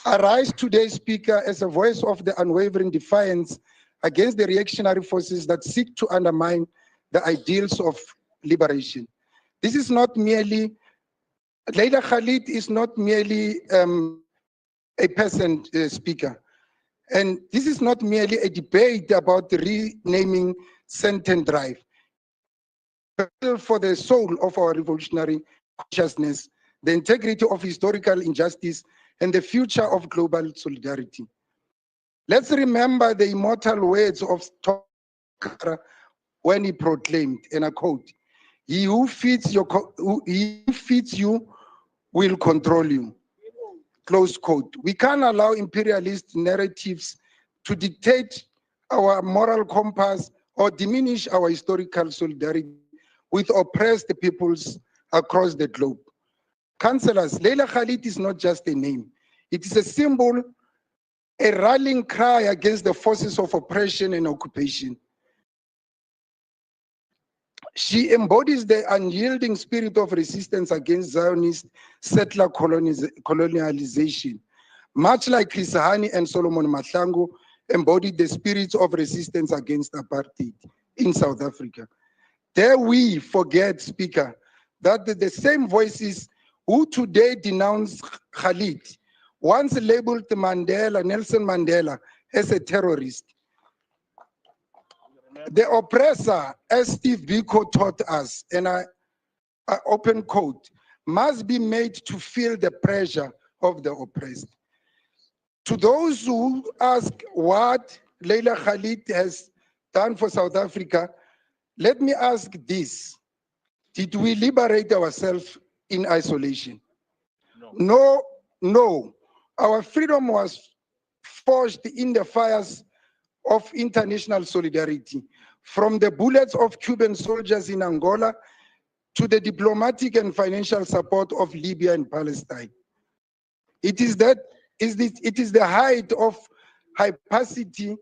I rise today, Speaker, as a voice of the unwavering defiance against the reactionary forces that seek to undermine the ideals of liberation. This is not merely Leila Khalid is not merely a person speaker. And this is not merely a debate about renaming Senten Drive. For the soul of our revolutionary consciousness, the integrity of historical injustice, and the future of global solidarity. Let's remember the immortal words of Cllr when he proclaimed, and I quote, he who feeds you will control you. Close quote. We can't allow imperialist narratives to dictate our moral compass or diminish our historical solidarity with oppressed peoples across the globe. Councillors, Leila Khalid is not just a name. It is a symbol, a rallying cry against the forces of oppression and occupation. She embodies the unyielding spirit of resistance against Zionist settler colonialization, much like Chris Hani and Solomon Mahlangu embodied the spirit of resistance against apartheid in South Africa. Dare we forget, Speaker, that the same voices who today denounce Khalid once labeled Nelson Mandela, as a terrorist. The oppressor, as Steve Biko taught us, and I open quote, must be made to feel the pressure of the oppressed. To those who ask what Leila Khalid has done for South Africa, let me ask this. Did we liberate ourselves in isolation? No, no. Our freedom was forged in the fires of international solidarity, from the bullets of Cuban soldiers in Angola to the diplomatic and financial support of Libya and Palestine. It is the height of hypocrisy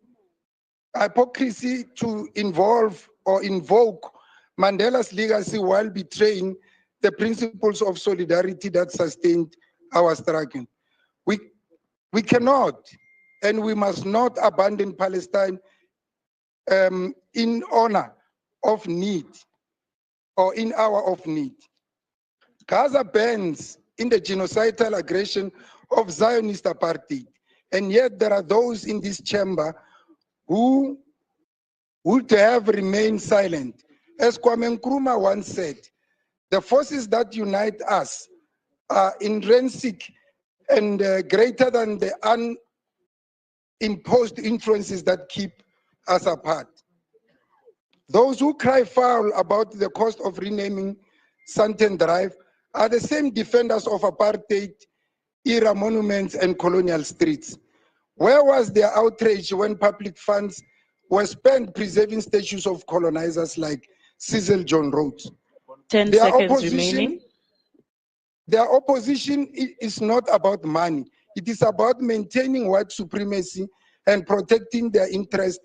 to involve or invoke Mandela's legacy while betraying the principles of solidarity that sustained our struggle. We cannot and we must not abandon Palestine in honor of need or in hour of need. Gaza bends in the genocidal aggression of Zionist apartheid, and yet there are those in this chamber who would have remained silent. As Kwame Nkrumah once said, the forces that unite us are intrinsic and greater than the unimposed influences that keep us apart. Those who cry foul about the cost of renaming Senten Drive are the same defenders of apartheid era monuments and colonial streets. Where was their outrage when public funds were spent preserving statues of colonizers like Cecil John Rhodes? 10 seconds remaining. Their opposition is not about money. It is about maintaining white supremacy and protecting their interest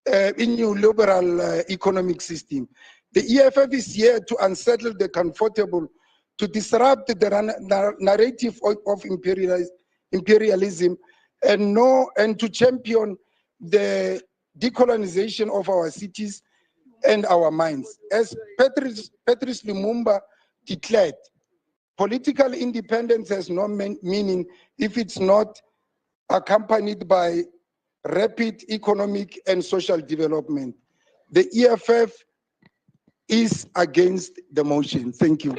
in neoliberal economic system. The EFF is here to unsettle the comfortable, to disrupt the narrative of imperialism, and to champion the decolonization of our cities and our minds. As Patrice Lumumba declared, political independence has no meaning if it's not accompanied by rapid economic and social development. The EFF is against the motion. Thank you.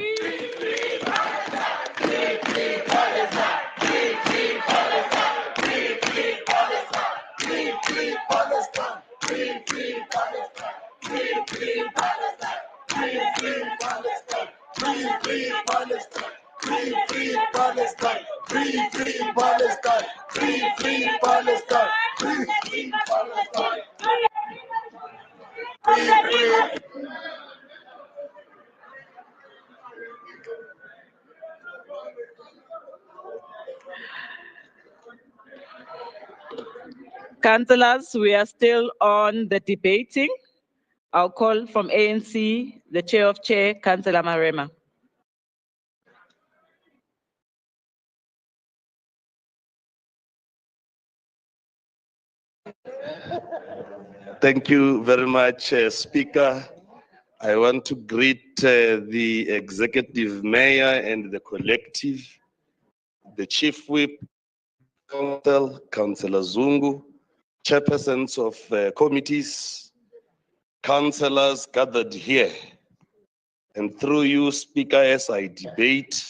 Councillors, we are still on the debating. I'll call from ANC, the chair of chair, Councillor Marema. Thank you very much, Speaker. I want to greet the executive mayor and the collective, the chief whip, council, Councillor Zungu, chairpersons of committees, councillors gathered here. And through you, Speaker, as I debate,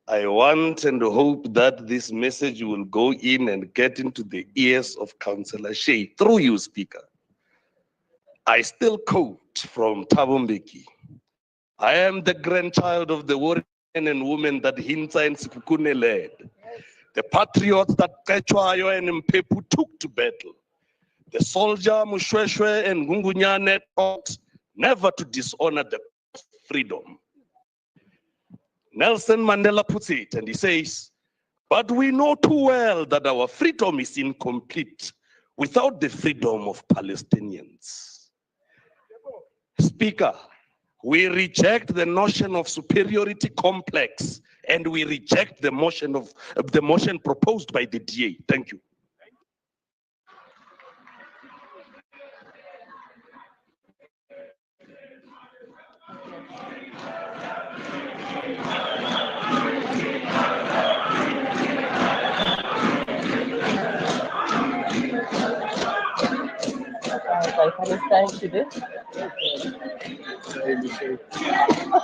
I want and hope that this message will go in and get into the ears of Councillor Shea. Through you, Speaker. I still quote from Thabo Mbeki. I am the grandchild of the warrior men and women that Hintsa and Sekhukhune led. The patriots that Qetshwayo and Mthembu took to battle. The soldier Mushweshwe and Gungunyane taught never to dishonor the freedom. Nelson Mandela puts it and he says, but we know too well that our freedom is incomplete without the freedom of Palestinians. Speaker, we reject the notion of superiority complex and we reject the motion proposed by the DA. Thank you.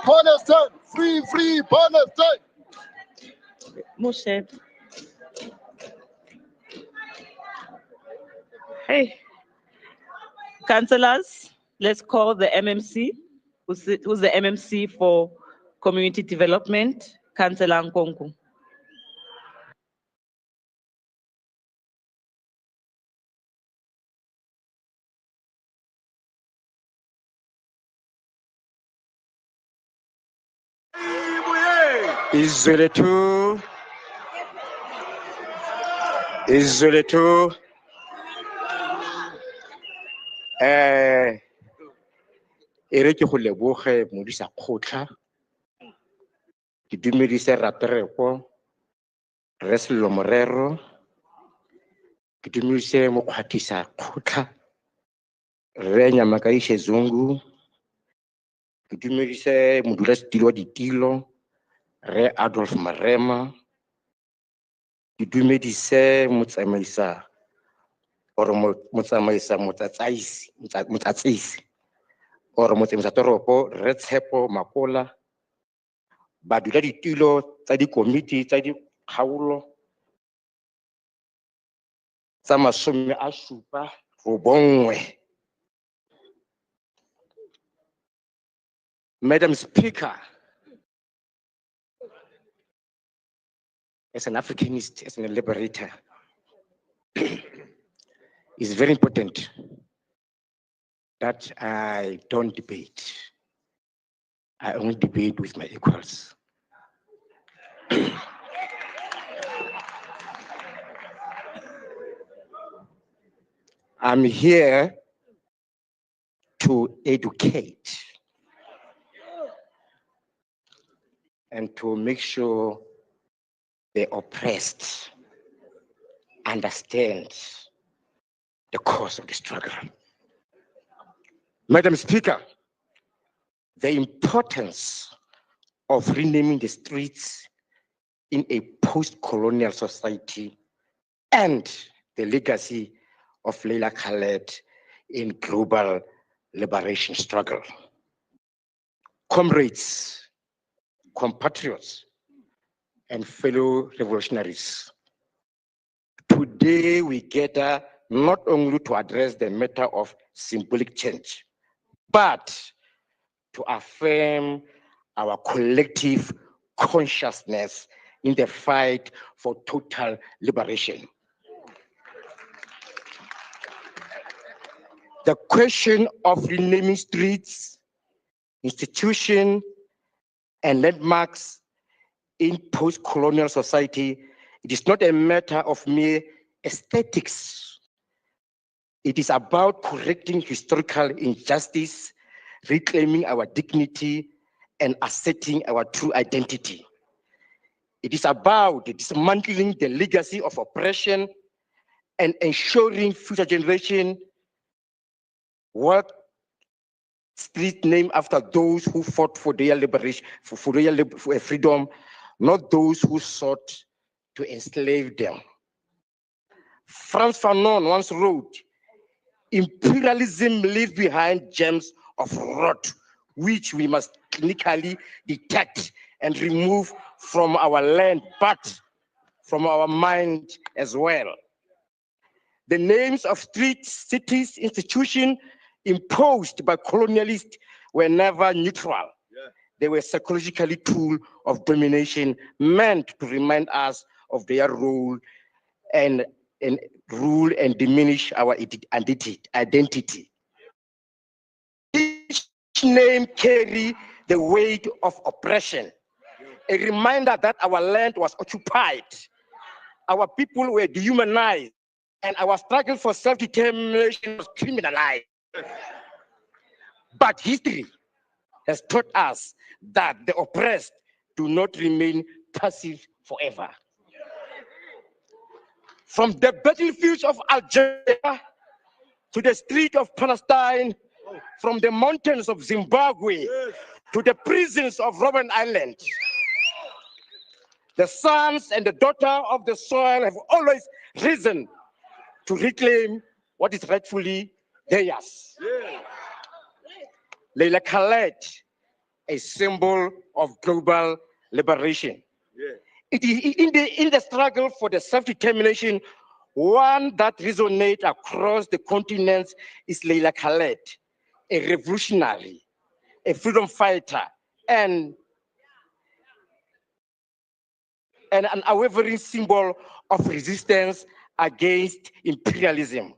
Palestine, free, free Palestine. Moshe. Hey, councillors, let's call the MMC. Who's the MMC for Community Development? Councillor Nkonku. Izole tu. Izole tu. Ere ke go leboge modisa kgotla. Ke dumedise Rapereko, Re Sello Morero. Ke dumedise mokgwathisa kgotla, Re Nyamakaiše Zungu. Ke dumedise modulasetilo wa ditilo, Re Adolf Marema. Ke dumedise motsamaisa motsatsisi or motsamisa toropo Re Tshepo Makola. Badula ditilo tsa dikomiti tsa dikgaolo tsa 79. Madam Speaker, as an Africanist, as a liberator, it's very important that I don't debate. I only debate with my equals. I'm here to educate and to make sure the oppressed understand the cause of the struggle. Madam Speaker, the importance of renaming the streets in a post-colonial society and the legacy of Leila Khaled in global liberation struggle. Comrades, compatriots, and fellow revolutionaries, today we gather not only to address the matter of symbolic change, but to affirm our collective consciousness in the fight for total liberation. The question of renaming streets, institutions, and landmarks in post-colonial society, it is not a matter of mere aesthetics. It is about correcting historical injustice, reclaiming our dignity, and asserting our true identity. It is about dismantling the legacy of oppression and ensuring future generations walk street named after those who fought for their liberation, for freedom, not those who sought to enslave them. Frantz Fanon once wrote, imperialism leaves behind gems of rot, which we must clinically detect and remove from our land, but from our mind as well. The names of streets, cities, institutions imposed by colonialists were never neutral. They were psychologically tool of domination meant to remind us of their role and rule and diminish our identity. Each name carry the weight of oppression, a reminder that our land was occupied, our people were dehumanized, and our struggle for self-determination was criminalized. But history has taught us that the oppressed do not remain passive forever. From the battlefields of Algeria to the streets of Palestine, from the mountains of Zimbabwe to the prisons of Robben Island, the sons and the daughters of the soil have always risen to reclaim what is rightfully theirs. Leila Khaled, a symbol of global liberation. It is in the struggle for the self-determination, one that resonates across the continents is Leila Khaled, a revolutionary, a freedom fighter, and an unwavering symbol of resistance against imperialism.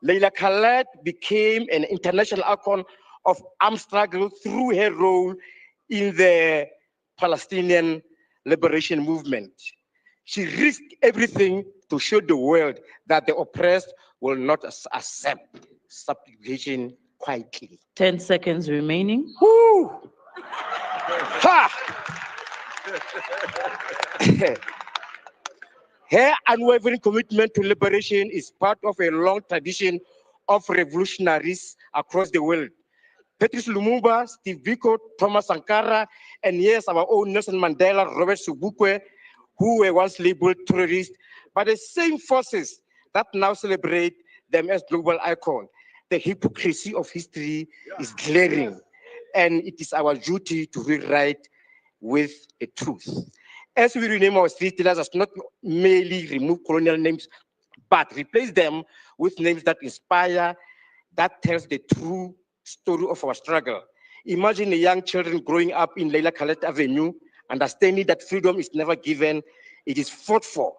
Leila Khaled became an international icon of armed struggle through her role in the Palestinian liberation movement. She risked everything to show the world that the oppressed will not accept subjugation quietly. 10 seconds remaining. Woo! Ha! Her unwavering commitment to liberation is part of a long tradition of revolutionaries across the world. Patrice Lumumba, Steve Biko, Thomas Sankara, and yes, our own Nelson Mandela, Robert Sobukwe, who were once labeled terrorists, but the same forces that now celebrate them as global icons. The hypocrisy of history is glaring, and it is our duty to rewrite with the truth. As we rename our street, let us not merely remove colonial names, but replace them with names that inspire, that tells the true story of our struggle. Imagine the young children growing up in Leila Khaled Avenue, understanding that freedom is never given, it is fought for.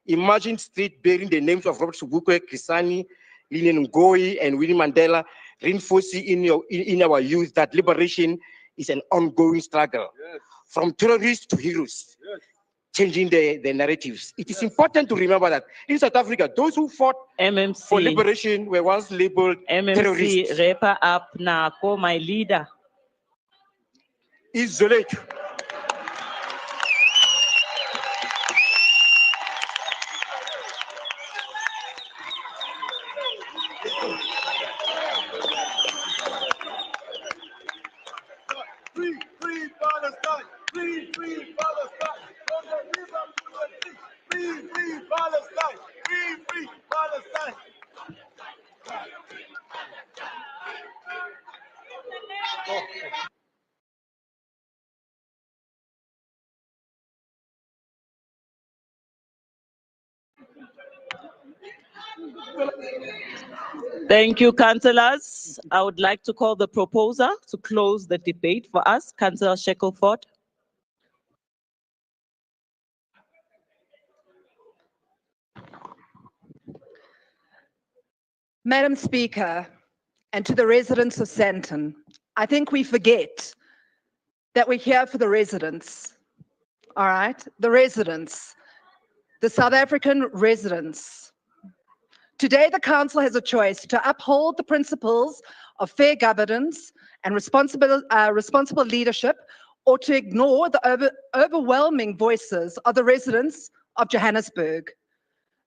Imagine street bearing the names of Robert Sobukwe, Krisani, Lilian Ngoyi, and Winnie Mandela, reinforcing in our youth that liberation is an ongoing struggle. Yes. From terrorists to heroes, yes. Changing the narratives. It is important to remember that in South Africa, those who fought for liberation were once labeled terrorists. MMC, wrap up now, my leader. Isolate. Free Palestine! Free Palestine! From the river to the sea! Free Palestine! Free Palestine! Thank you, councillors. I would like to call the proposer to close the debate for us, Councillor Shackelford. Madam Speaker, and to the residents of Sandton, I think we forget that we're here for the residents, all right? The residents, the South African residents. Today, the council has a choice to uphold the principles of fair governance and responsible leadership, or to ignore the overwhelming voices of the residents of Johannesburg.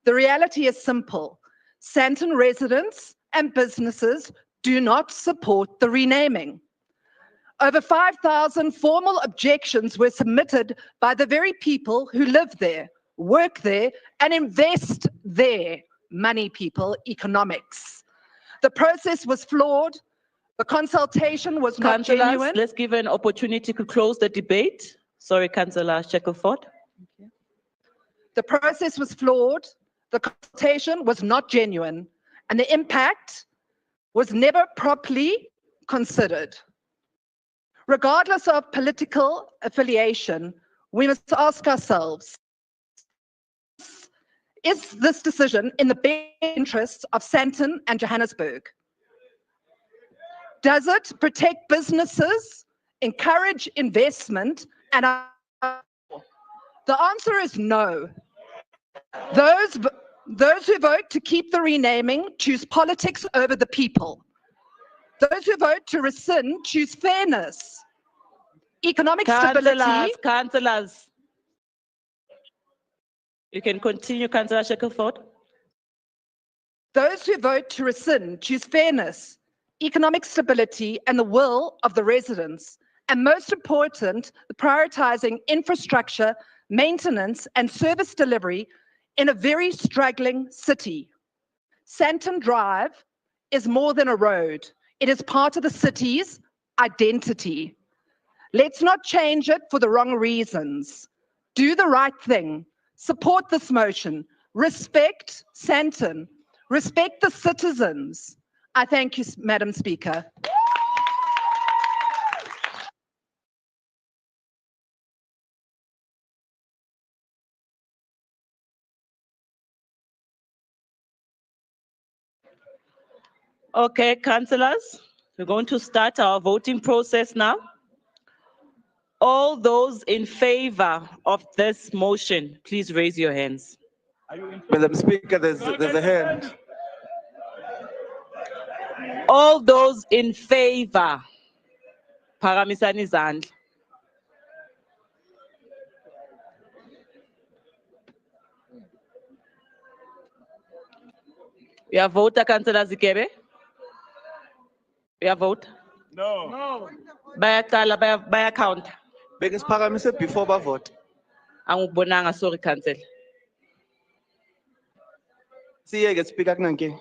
The reality is simple. Sandton residents and businesses do not support the renaming. Over 5,000 formal objections were submitted by the very people who live there, work there, and invest there. Money people, economics. The process was flawed. The consultation was not Councillors, genuine. let's give an opportunity to close the debate. Sorry, Councillor Shackelford. The process was flawed. The consultation was not genuine. And the impact was never properly considered. Regardless of political affiliation, we must ask ourselves, is this decision in the best interests of Sandton and Johannesburg? Does it protect businesses, encourage investment, and the answer is no. Those who vote to keep the renaming choose politics over the people. Those who vote to rescind choose fairness, economic stability. Councillors. You can continue, Councillor Shackelford. Those who vote to rescind choose fairness, economic stability, and the will of the residents. And most important, the prioritizing infrastructure, maintenance, and service delivery in a very struggling city. Sandton Drive is more than a road. It is part of the city's identity. Let's not change it for the wrong reasons. Do the right thing. Support this motion. Respect Sandton. Respect the citizens. I thank you, Madam Speaker. Okay, councillors, we're going to start our voting process now. All those in favor of this motion, please raise your hands. Madam Speaker, there's a hand. All those in favor, phakamisani izandla. Uyavota, Councillor Zikebe? Uyavota? No. Bayaqala, bayacount. Bekesiphakamise before bavote. Angikubonanga, sorry, Councillor. Siyeke Speaker kunankinga.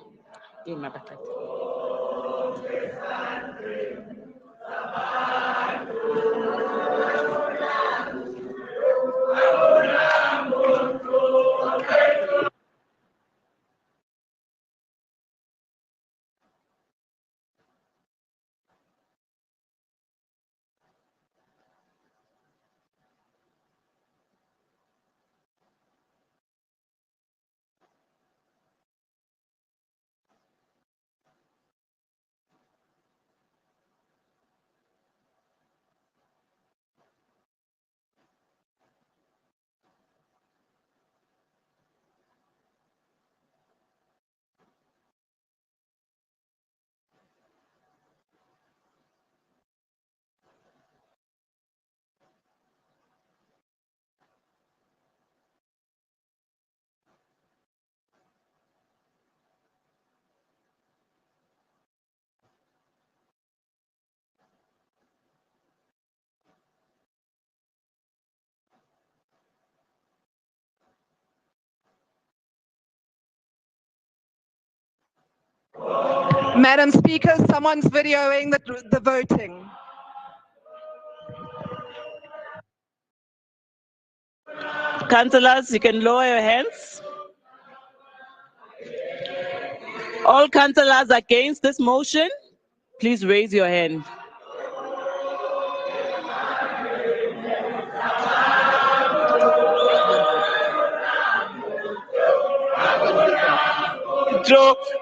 Madam Speaker, someone's videoing the voting. Councillors, you can lower your hands. All councillors against this motion, please raise your hand.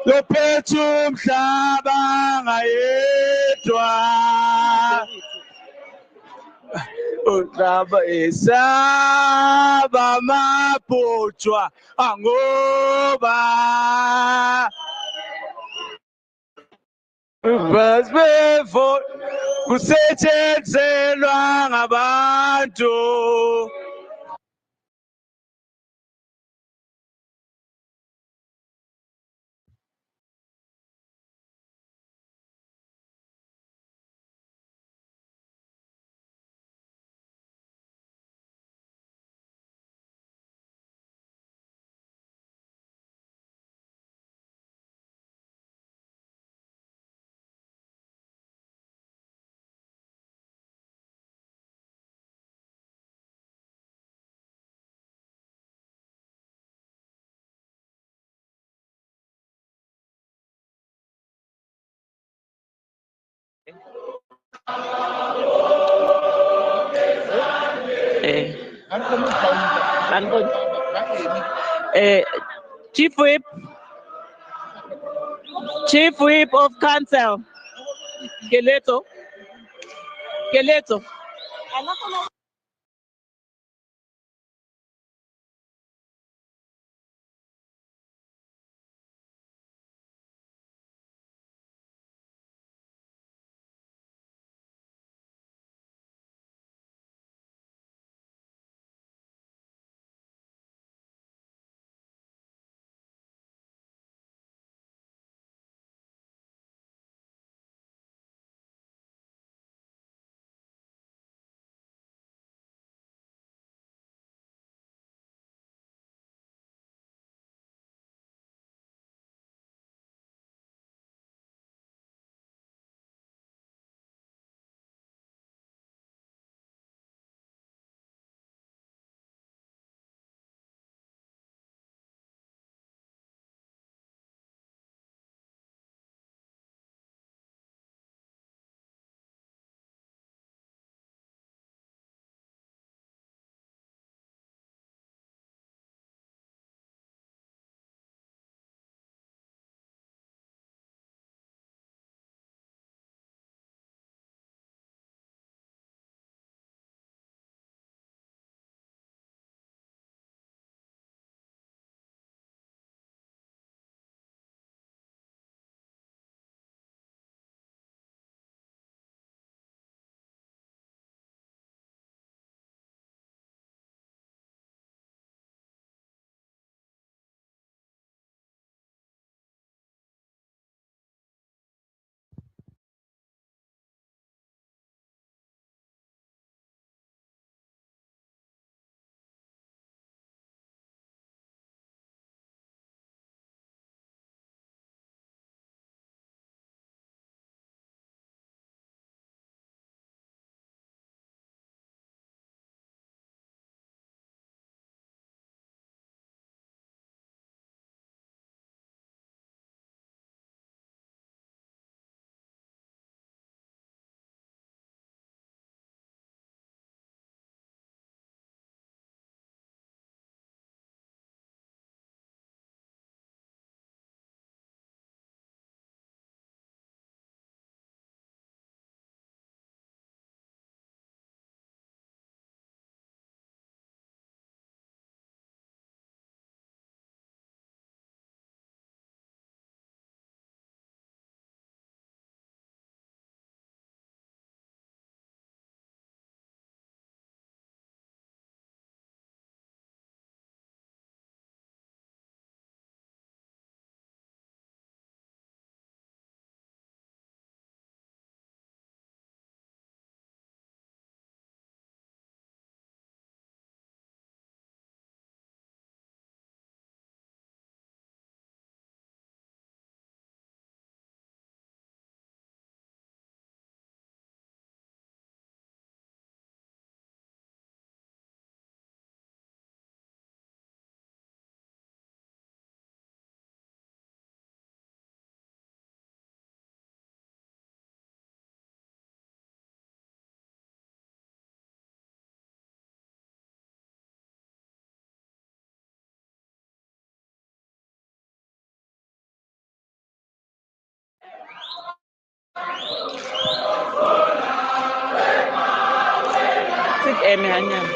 Lophethu umhlaba ngayedwa. Uhlaba esaba mabhotshwa angoba. Basbevo kusetshenzelwa ngabantu. Eh, Chief Whip, Chief Whip of Council, Keleto, Keleto. Sit eme hanyane.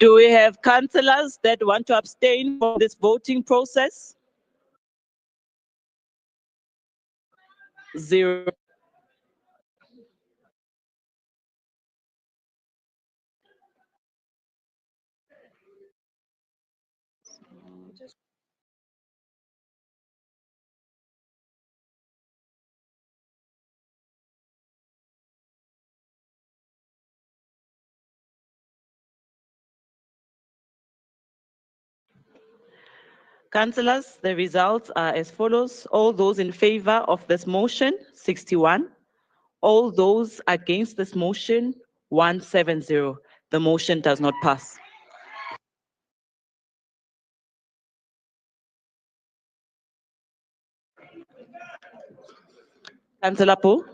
Do we have councillors that want to abstain from this voting process? 0. Councillors, the results are as follows. All those in favor of this motion, 61. All those against this motion, 170. The motion does not pass. Councillor Paul.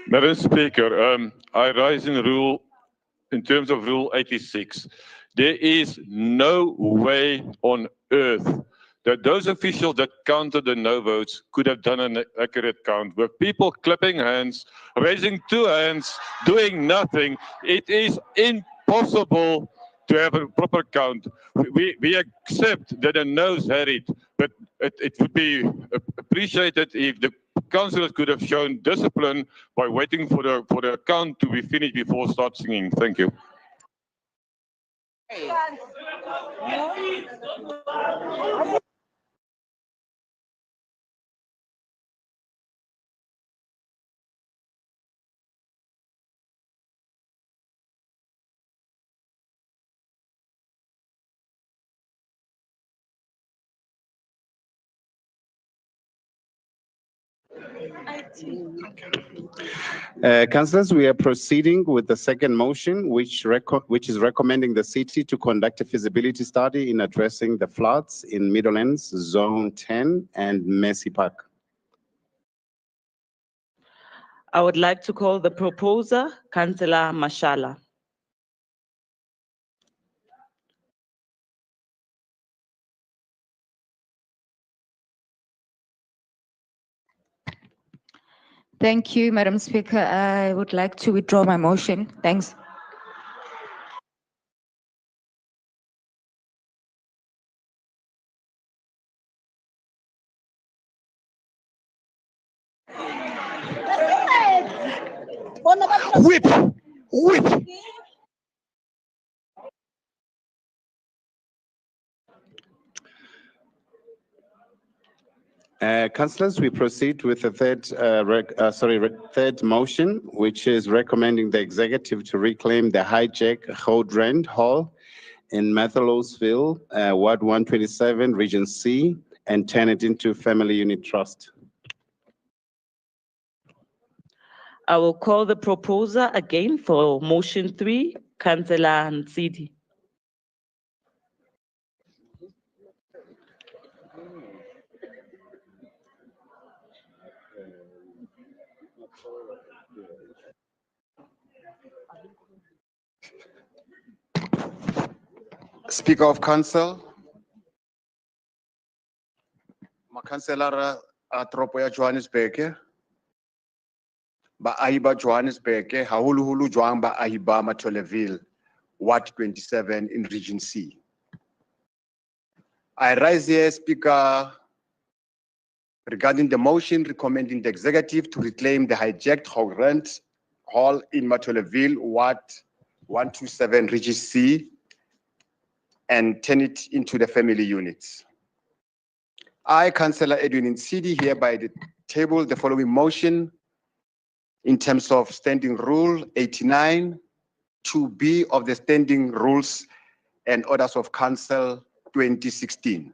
Madam Speaker, I rise in terms of Rule 86. There is no way on earth that those officials that counted the no votes could have done an accurate count. With people clapping hands, raising 2 hands, doing nothing, it is impossible to have a proper count. We accept that the noes had it, but it would be appreciated if the councillors could have shown discipline by waiting for the count to be finished before start singing. Thank you. Councillors, we are proceeding with the second motion, which is recommending the city to conduct a feasibility study in addressing the floods in Meadowlands, Zone 10 and Mercy Park. I would like to call the proposer, Councillor Mashala. Thank you, Madam Speaker. I would like to withdraw my motion. Thanks. Whip! Whip! Councillors, we proceed with the third motion, which is recommending the executive to reclaim the hijack Goudrand Hall in Mathelosville, Ward 127, Region C, and turn it into Family Unit Trust. I will call the proposer again for motion 3, Councillor Nsidi. Speaker of Council, Councillor Tropo ya Johannesburg, baahi ba Johannesburg, haholoholo jwang baahi ba Matholeville, Ward 27 in Region C. I rise here, Speaker, regarding the motion recommending the executive to reclaim the hijacked Goudrand Hall in Matholeville, Ward 127, Region C, and turn it into the family units. I, Councillor Edwin Nsidi, hereby table the following motion in terms of Standing Rule 89, 2B of the Standing Rules and Orders of Council 2016.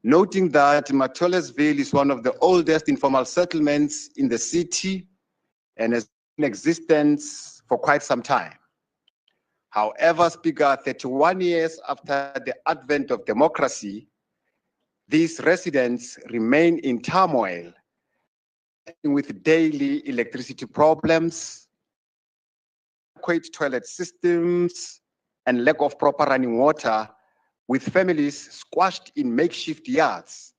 Noting that Matholesville is one of the oldest informal settlements in the city and has been in existence for quite some time. However, Speaker, 31 years after the advent of democracy, these residents remain in turmoil with daily electricity problems, inadequate toilet systems, and lack of proper running water, with families squashed in makeshift yards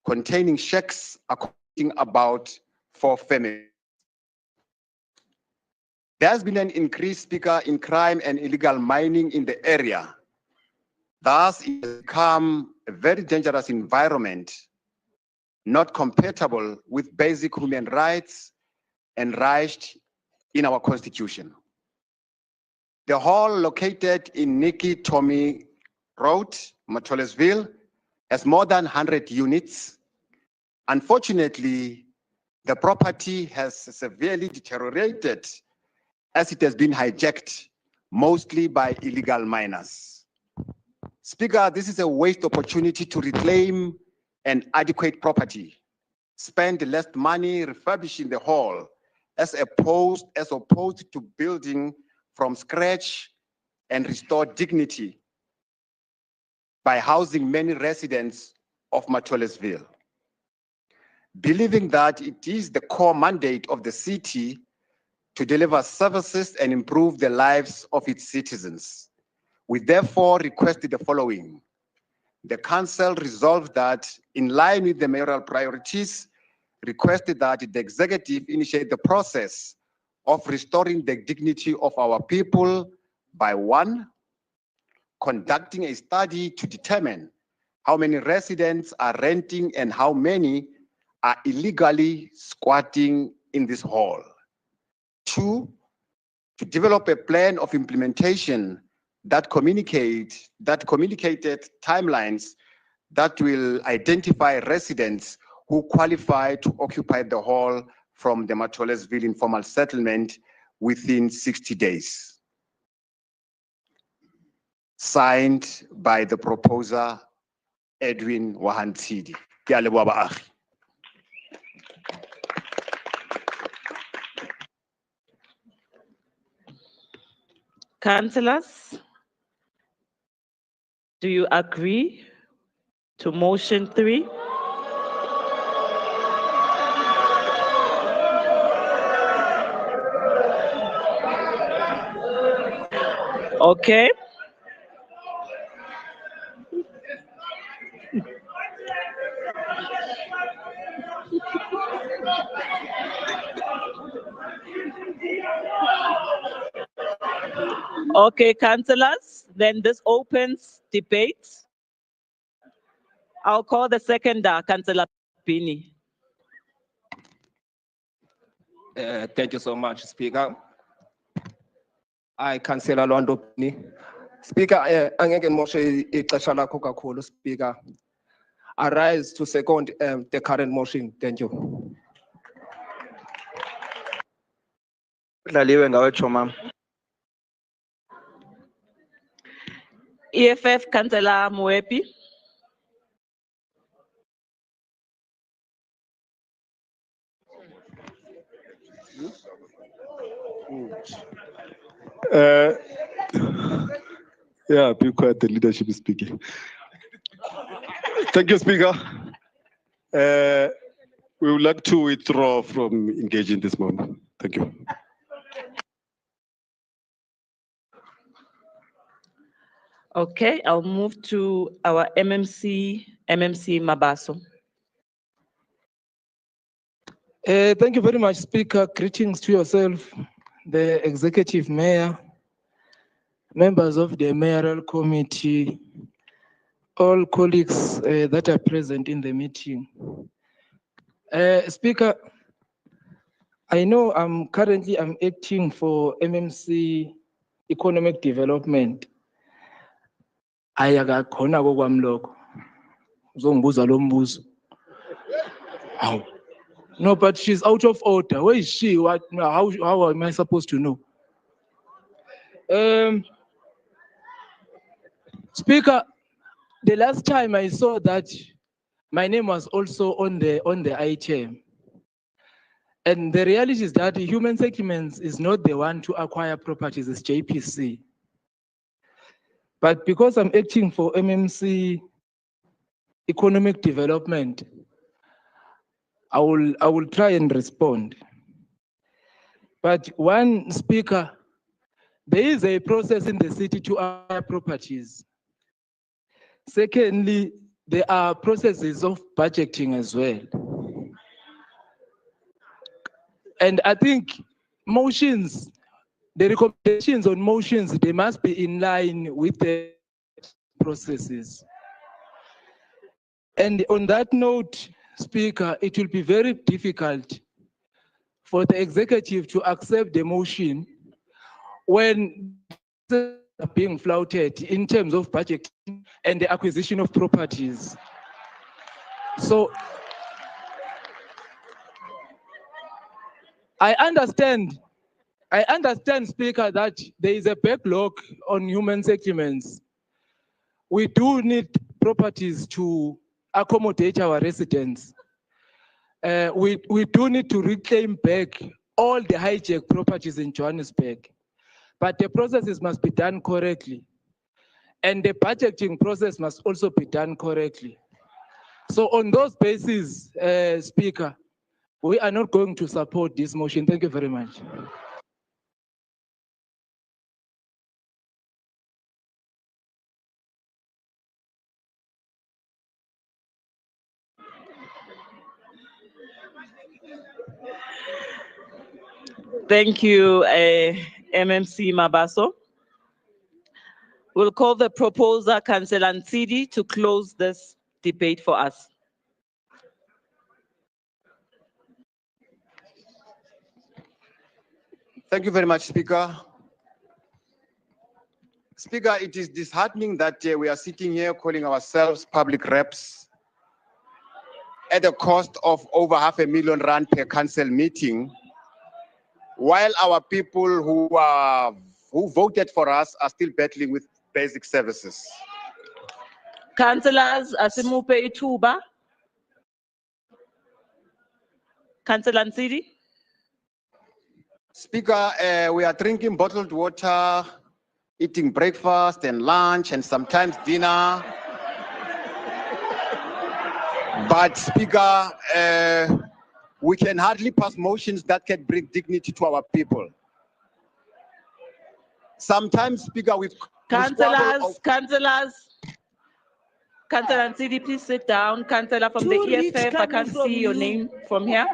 containing shacks accommodating about 4 families. There has been an increase, Speaker, in crime and illegal mining in the area. Thus, it has become a very dangerous environment, not compatible with basic human rights enshrined in our Constitution. The hall located in Nikki Tommy Road, Matholesville, has more than 100 units. Unfortunately, the property has severely deteriorated as it has been hijacked, mostly by illegal miners. Speaker, this is a waste opportunity to reclaim an adequate property, spend less money refurbishing the hall as opposed to building from scratch and restore dignity by housing many residents of Matholesville. Believing that it is the core mandate of the city to deliver services and improve the lives of its citizens, we therefore requested the following. The council resolved that, in line with the mayoral priorities, requested that the executive initiate the process of restoring the dignity of our people by 1, conducting a study to determine how many residents are renting and how many are illegally squatting in this hall. 2, to develop a plan of implementation that communicated timelines that will identify residents who qualify to occupy the hall from the Matholesville informal settlement within 60 days. Signed by the proposer, Edwin Wahansidi. Ke a leboha baagi. Councillors, do you agree to motion 3? Okay. Okay, councillors, then this opens debate. I'll call the seconder, Councillor Bini. Thank you so much, Speaker. I Councillor Nobuhle. Speaker, angeke ngimoshe ixesha lakho kakhulu, Speaker. I rise to second the current motion. Thank you. Dlaliwe ngawetsho mama. EFF, Councillor Moepi. Yeah, be quiet, the leadership is speaking. Thank you, Speaker. We would like to withdraw from engaging this moment. Thank you. Okay, I'll move to our MMC Mabaso. Thank you very much, Speaker. Greetings to yourself, the Executive Mayor, members of the Mayoral Committee, all colleagues that are present in the meeting. Speaker, I know I'm acting for MMC Economic Development. Ayakakhona kokwami lokho. Uzongibuza lo mbuzo. Hawu. No, but she's out of order. Where is she? What? How am I supposed to know? Speaker, the last time I saw that, my name was also on the item. And the reality is that Human Settlements is not the one to acquire properties, it's JPC. But because I'm acting for MMC Economic Development, I will try and respond. But one, Speaker, there is a process in the city to acquire properties. Secondly, there are processes of budgeting as well. And I think motions the recommendations on motions, they must be in line with the processes. And on that note, Speaker, it will be very difficult for the executive to accept the motion when are being flouted in terms of budget and the acquisition of properties. So I understand, Speaker, that there is a backlog on human settlements. We do need properties to accommodate our residents. We do need to reclaim back all the hijacked properties in Johannesburg, but the processes must be done correctly. And the budgeting process must also be done correctly. So on those bases, Speaker, we are not going to support this motion. Thank you very much. Thank you, MMC Mabaso. We'll call the proposer, Councillor Ntsidi, to close this debate for us. Thank you very much, Speaker. Speaker, it is disheartening that we are sitting here calling ourselves public reps at a cost of over R500,000 Rand per council meeting, while our people who voted for us are still battling with basic services. Councillors, Asimupe Ituba. Councillor Ntsidi. Speaker, we are drinking bottled water, eating breakfast and lunch and sometimes dinner. But Speaker, we can hardly pass motions that can bring dignity to our people. Sometimes, Speaker, with Councillors, Councillor Ntsidi, please sit down. Councillor from the EFF, I can't see your name from here.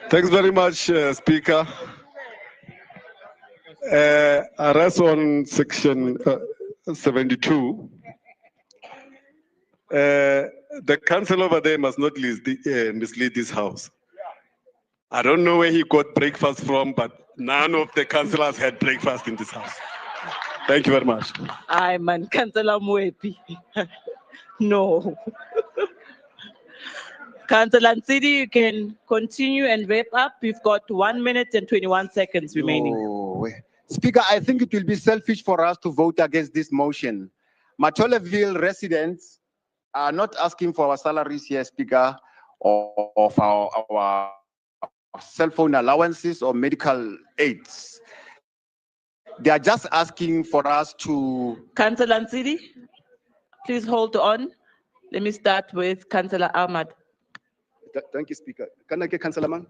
Thanks very much, Speaker. I rest on section 72. The council over there must not mislead this house. I don't know where he got breakfast from, but none of the councillors had breakfast in this house. Thank you very much. I'm an Councillor Mwepi. No. Councillor Ntsidi, you can continue and wrap up. We've got 1 minute and 21 seconds remaining. No. Speaker, I think it will be selfish for us to vote against this motion. Matoleville residents are not asking for our salaries here, Speaker, or of our cell phone allowances or medical aids. They are just asking for us to... Councillor Ntsidi, please hold on. Let me start with Councillor Ahmad. Thank you, Speaker. Can I get Councillor Man?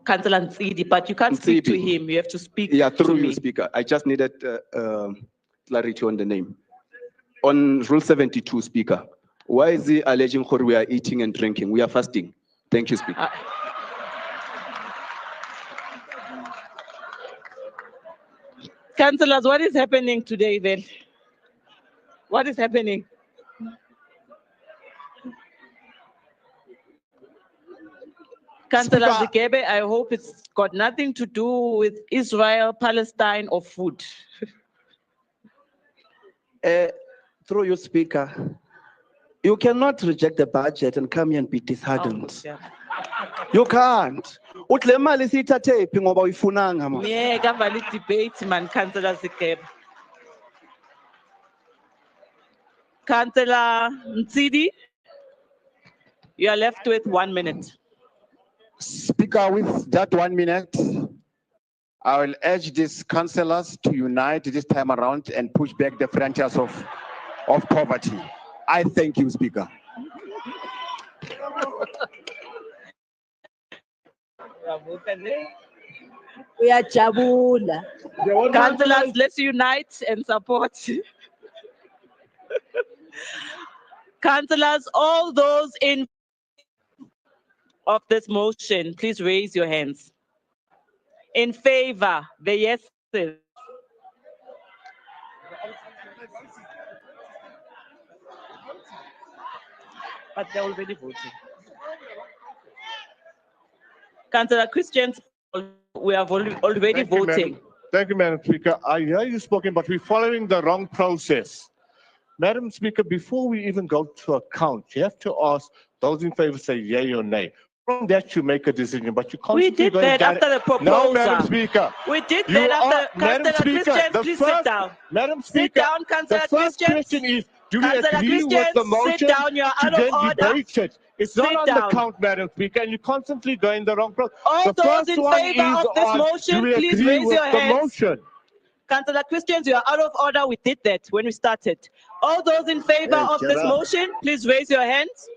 Councillor Ntsidi, but you can't speak to him. You have to speak through to you, me. Speaker. I just needed clarity on the name. On Rule 72, Speaker, why is he alleging that we are eating and drinking? We are fasting. Thank you, Speaker. Councillors, what is happening today then? What is happening? Councillor Zikebe, I hope it's got nothing to do with Israel, Palestine, or food. Through you, Speaker, you cannot reject the budget and come here and be disheartened. Yeah. You can't. Utlemali sithathe phi ngoba uyifunanga ma. Yeah, valid debate, man, Councillor Zikebe. Councillor Ntsidi, you are left with 1 minute. Speaker, with that 1 minute, I will urge these councillors to unite this time around and push back the frontiers of poverty. I thank you, Speaker. We are Jabula. Councillors, let's unite and support. Councillors, all those in of this motion, please raise your hands. In favor, the yeses. But they're already voting. Councillor Christians, we have already Thank you, voting. Madam. Thank you, Madam Speaker. I hear you spoken, but we're following the wrong process. Madam Speaker, before we even go to a count, you have to ask those in favor say yay or nay. From that you make a decision, but you can't. We did that after the proposal. No, Madam Speaker. We did You that are, after. Madam Councillor Speaker, Christians, the please first, sit down. Madam Sit Speaker, down, Councillor the first Christians. question is, do we Councillor agree with the Christians, motion sit down. You're to out of then order. debate it? It's not Sit on down. the count, Madam Speaker, and you're constantly going the wrong process. All The those first in one favor is of this on, motion, do we please agree raise with your the hands. motion? Councillor Christians, you are out of order. We did that when we started. All those in favor Hey, of get this up. motion, please raise your hands.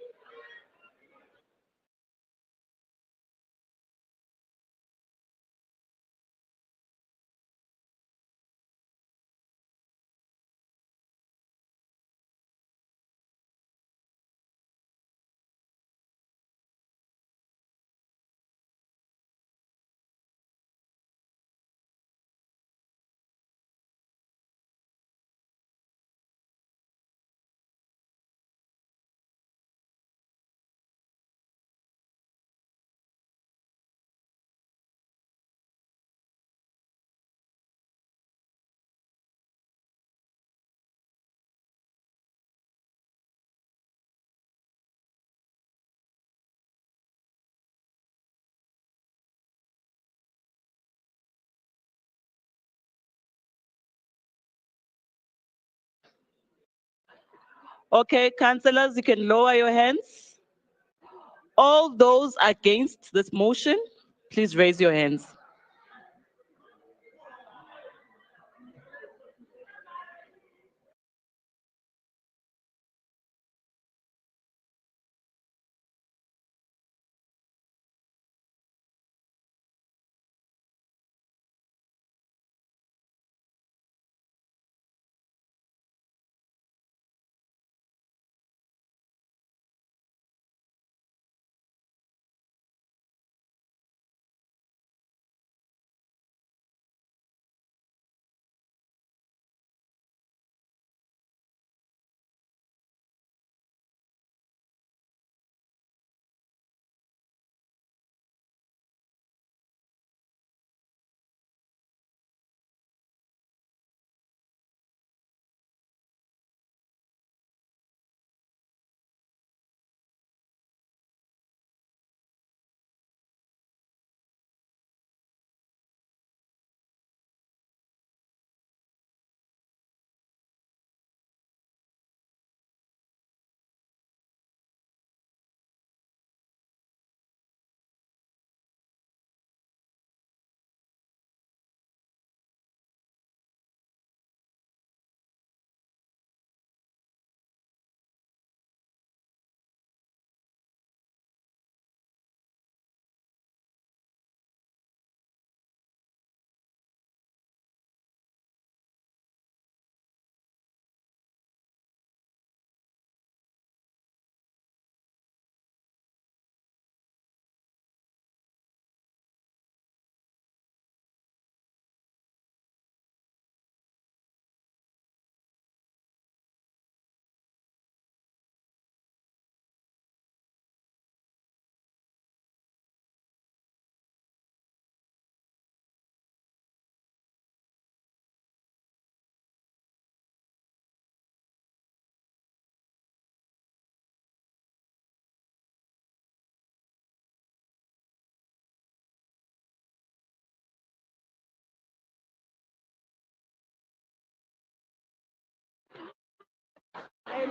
Okay, councillors, you can lower your hands. All those against this motion, please raise your hands.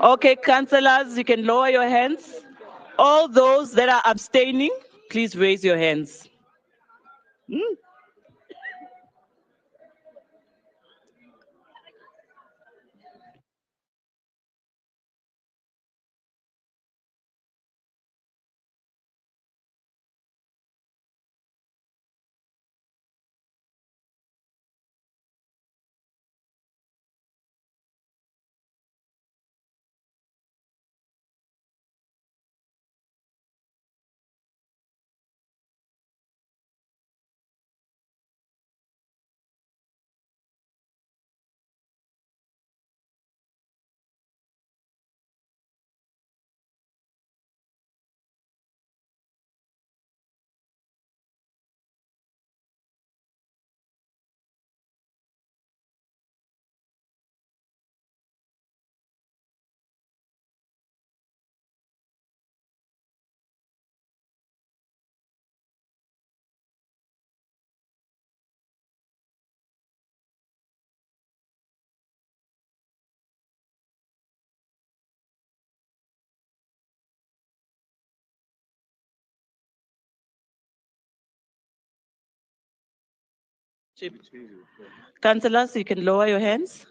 Okay, councillors, you can lower your hands. All those that are abstaining, please raise your hands. Hmm. Councillors, you can lower your hands.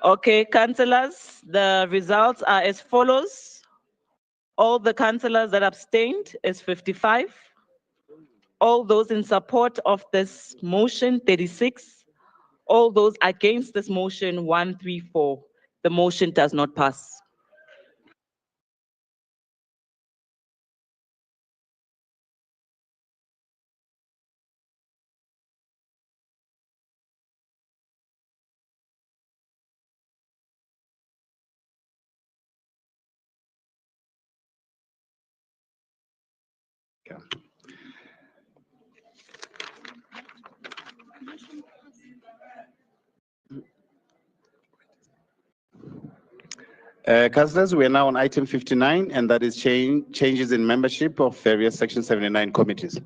Okay, councillors, the results are as follows. All the councillors that abstained is 55. All those in support of this motion, 36. All those against this motion, 134. The motion does not pass. Councillors, we are now on item 59, and that is changes in membership of various Section 79 committees.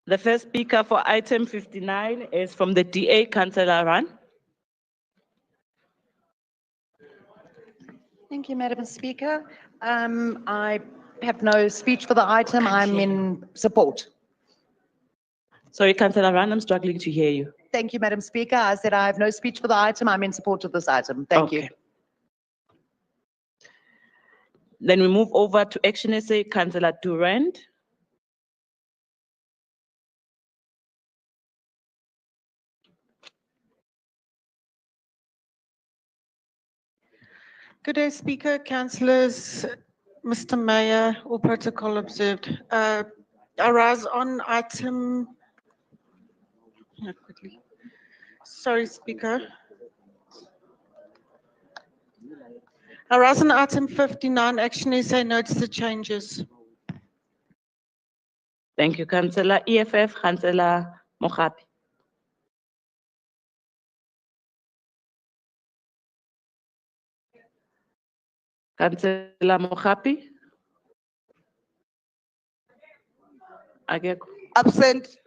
The first speaker for item 59 is from the DA, Councillor Ran. Thank you, Madam Speaker. I have no speech for the item. I'm in support. Sorry, Councillor Ran, I'm struggling to hear you. Thank you, Madam Speaker. I said I have no speech for the item. I'm in support of this item. Thank you. Then we move over to Action SA, Councillor Durand. Good day, Speaker, Councillors, Mr. Mayor, all protocol observed. I rise on item. Quickly. Sorry, Speaker. I rise on item 59. Action SA notes the changes. Thank you, Councillor. EFF, Councillor Mogapi. Councillor Mogapi. Absent.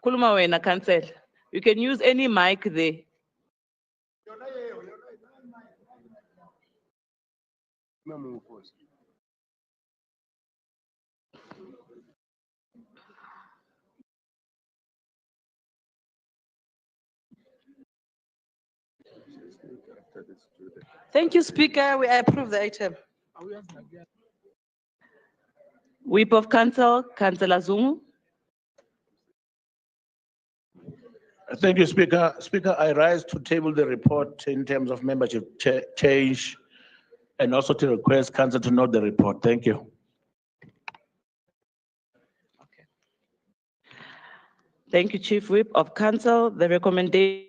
Kuluma wena, cancel. You can use any mic there. Thank you, Speaker. We approve the item. Whip of Council, Councillor Zungu. Thank you, Speaker. Speaker, I rise to table the report in terms of membership change and also to request Council to note the report. Thank you. Thank you, Chief Whip of Council. The recommendation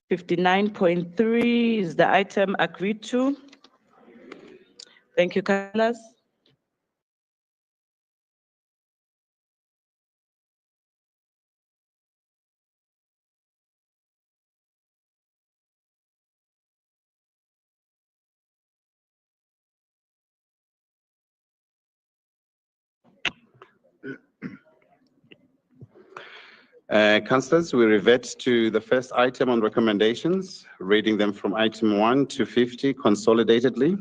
59.3 is the item agreed to. Thank you, councillors. Councillors, we revert to the first item on recommendations, reading them from item 1 to 50 consolidatedly.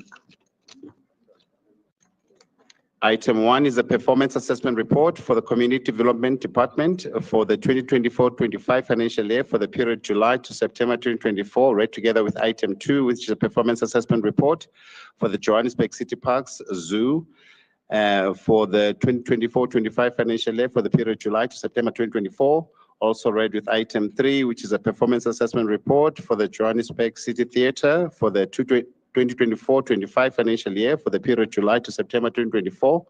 Item 1 is a performance assessment report for the Community Development Department for the 2024-25 financial year for the period July to September 2024, read together with item 2, which is a performance assessment report for the Johannesburg City Parks Zoo for the 2024-25 financial year for the period July to September 2024. Also read with item 3, which is a performance assessment report for the Johannesburg City Theatre for the 2024-25 financial year for the period July to September 2024.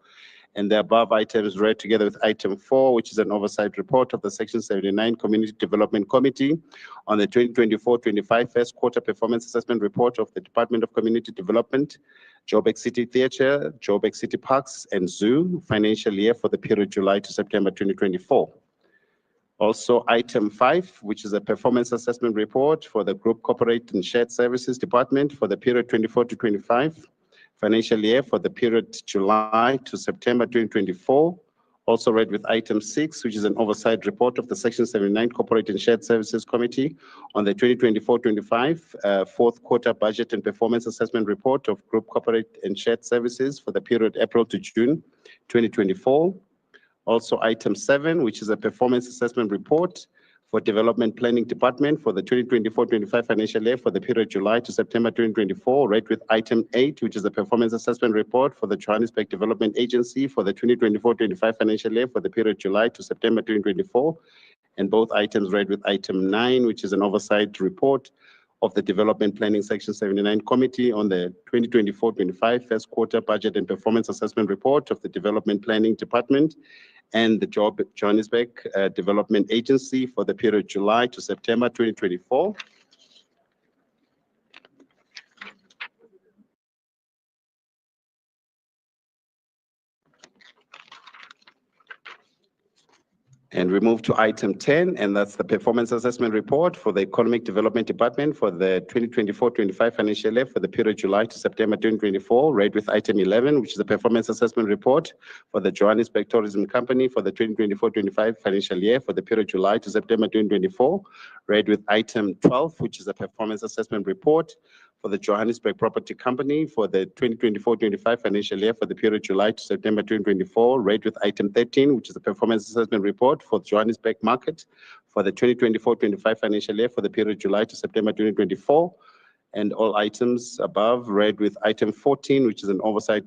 And the above items read together with item 4, which is an oversight report of the Section 79 Community Development Committee on the 2024-25 first quarter performance assessment report of the Department of Community Development, Joburg City Theatre, Joburg City Parks and Zoo financial year for the period July to September 2024. Also, item 5, which is a performance assessment report for the Group Corporate and Shared Services Department for the period 24 to 25 financial year for the period July to September 2024. Also read with item 6, which is an oversight report of the Section 79 Corporate and Shared Services Committee on the 2024-25 fourth quarter budget and performance assessment report of Group Corporate and Shared Services for the period April to June 2024. Also item 7, which is a performance assessment report for Development Planning Department for the 2024-25 financial year for the period July to September 2024, read with item 8, which is the performance assessment report for the Johannesburg Development Agency for the 2024-25 financial year for the period July to September 2024, and both items read with item 9, which is an oversight report of the Development Planning Section 79 Committee on the 2024-25 first quarter budget and performance assessment report of the Development Planning Department and the Johannesburg Development Agency for the period July to September 2024. And we move to item 10, and that's the performance assessment report for the Economic Development Department for the 2024-25 financial year for the period July to September 2024, read with item 11, which is the performance assessment report for the Johannesburg Tourism Company for the 2024-25 financial year for the period July to September 2024, read with item 12, which is a performance assessment report for the Johannesburg Property Company for the 2024-25 financial year for the period July to September 2024, read with item 13, which is the performance assessment report for Johannesburg Market for the 2024-25 financial year for the period July to September 2024. And all items above read with item 14, which is an oversight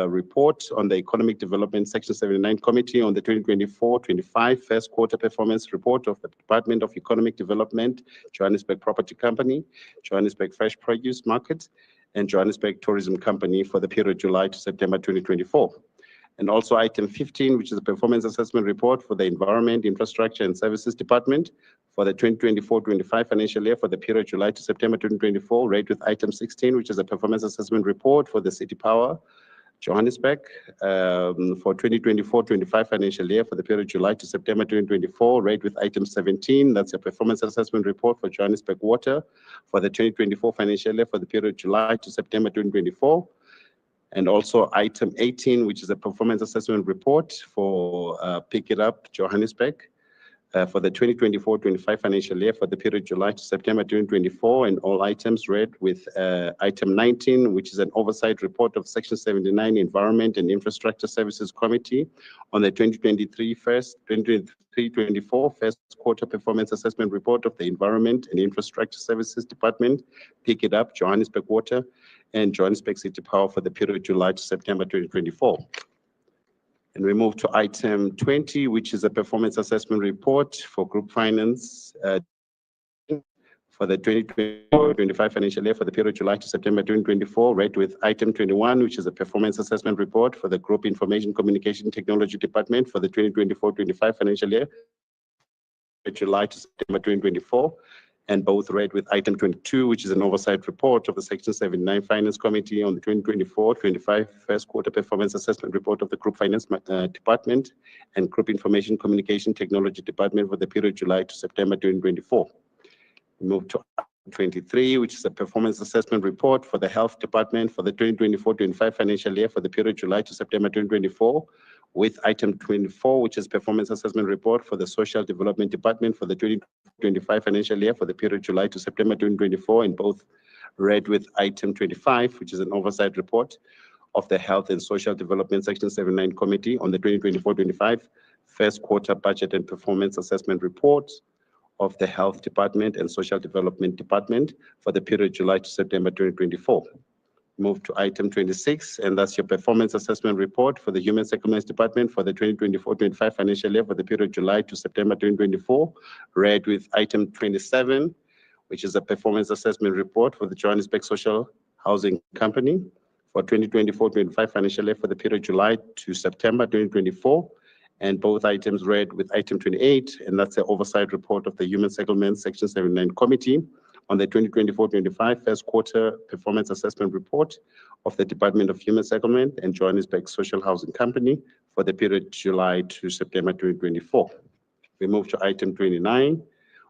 report on the Economic Development Section 79 Committee on the 2024-25 first quarter performance report of the Department of Economic Development, Johannesburg Property Company, Johannesburg Fresh Produce Market, and Johannesburg Tourism Company for the period July to September 2024. And also item 15, which is a performance assessment report for the Environment, Infrastructure and Services Department for the 2024-25 financial year for the period July to September 2024, read with item 16, which is a performance assessment report for the City Power, Johannesburg for 2024-25 financial year for the period July to September 2024, read with item 17, that's a performance assessment report for Johannesburg Water for the 2024 financial year for the period July to September 2024. And also item 18, which is a performance assessment report for Pick It Up Johannesburg for the 2024-25 financial year for the period July to September 2024, and all items read with item 19, which is an oversight report of Section 79 Environment and Infrastructure Services Committee on the 2023-24 first quarter performance assessment report of the Environment and Infrastructure Services Department, Pick It Up Johannesburg Water, and Johannesburg City Power for the period July to September 2024. And we move to item 20, which is a performance assessment report for Group Finance for the 2024-25 financial year for the period July to September 2024, read with item 21, which is a performance assessment report for the Group Information Communication Technology Department for the 2024-25 financial year, July to September 2024. And both read with item 22, which is an oversight report of the Section 79 Finance Committee on the 2024-25 first quarter performance assessment report of the Group Finance Department and Group Information Communication Technology Department for the period July to September 2024. We move to item 23, which is a performance assessment report for the Health Department for the 2024-25 financial year for the period July to September 2024, with item 24, which is performance assessment report for the Social Development Department for the 2025 financial year for the period July to September 2024, and both read with item 25, which is an oversight report of the Health and Social Development Section 79 Committee on the 2024-25 first quarter budget and performance assessment report of the Health Department and Social Development Department for the period July to September 2024. Move to item 26, and that's your performance assessment report for the Human Settlements Department for the 2024-25 financial year for the period July to September 2024, read with item 27, which is a performance assessment report for the Johannesburg Social Housing Company for 2024-25 financial year for the period July to September 2024. And both items read with item 28, and that's the oversight report of the Human Settlements Section 79 Committee on the 2024-25 first quarter performance assessment report of the Department of Human Settlement and Johannesburg Social Housing Company for the period July to September 2024. We move to item 29,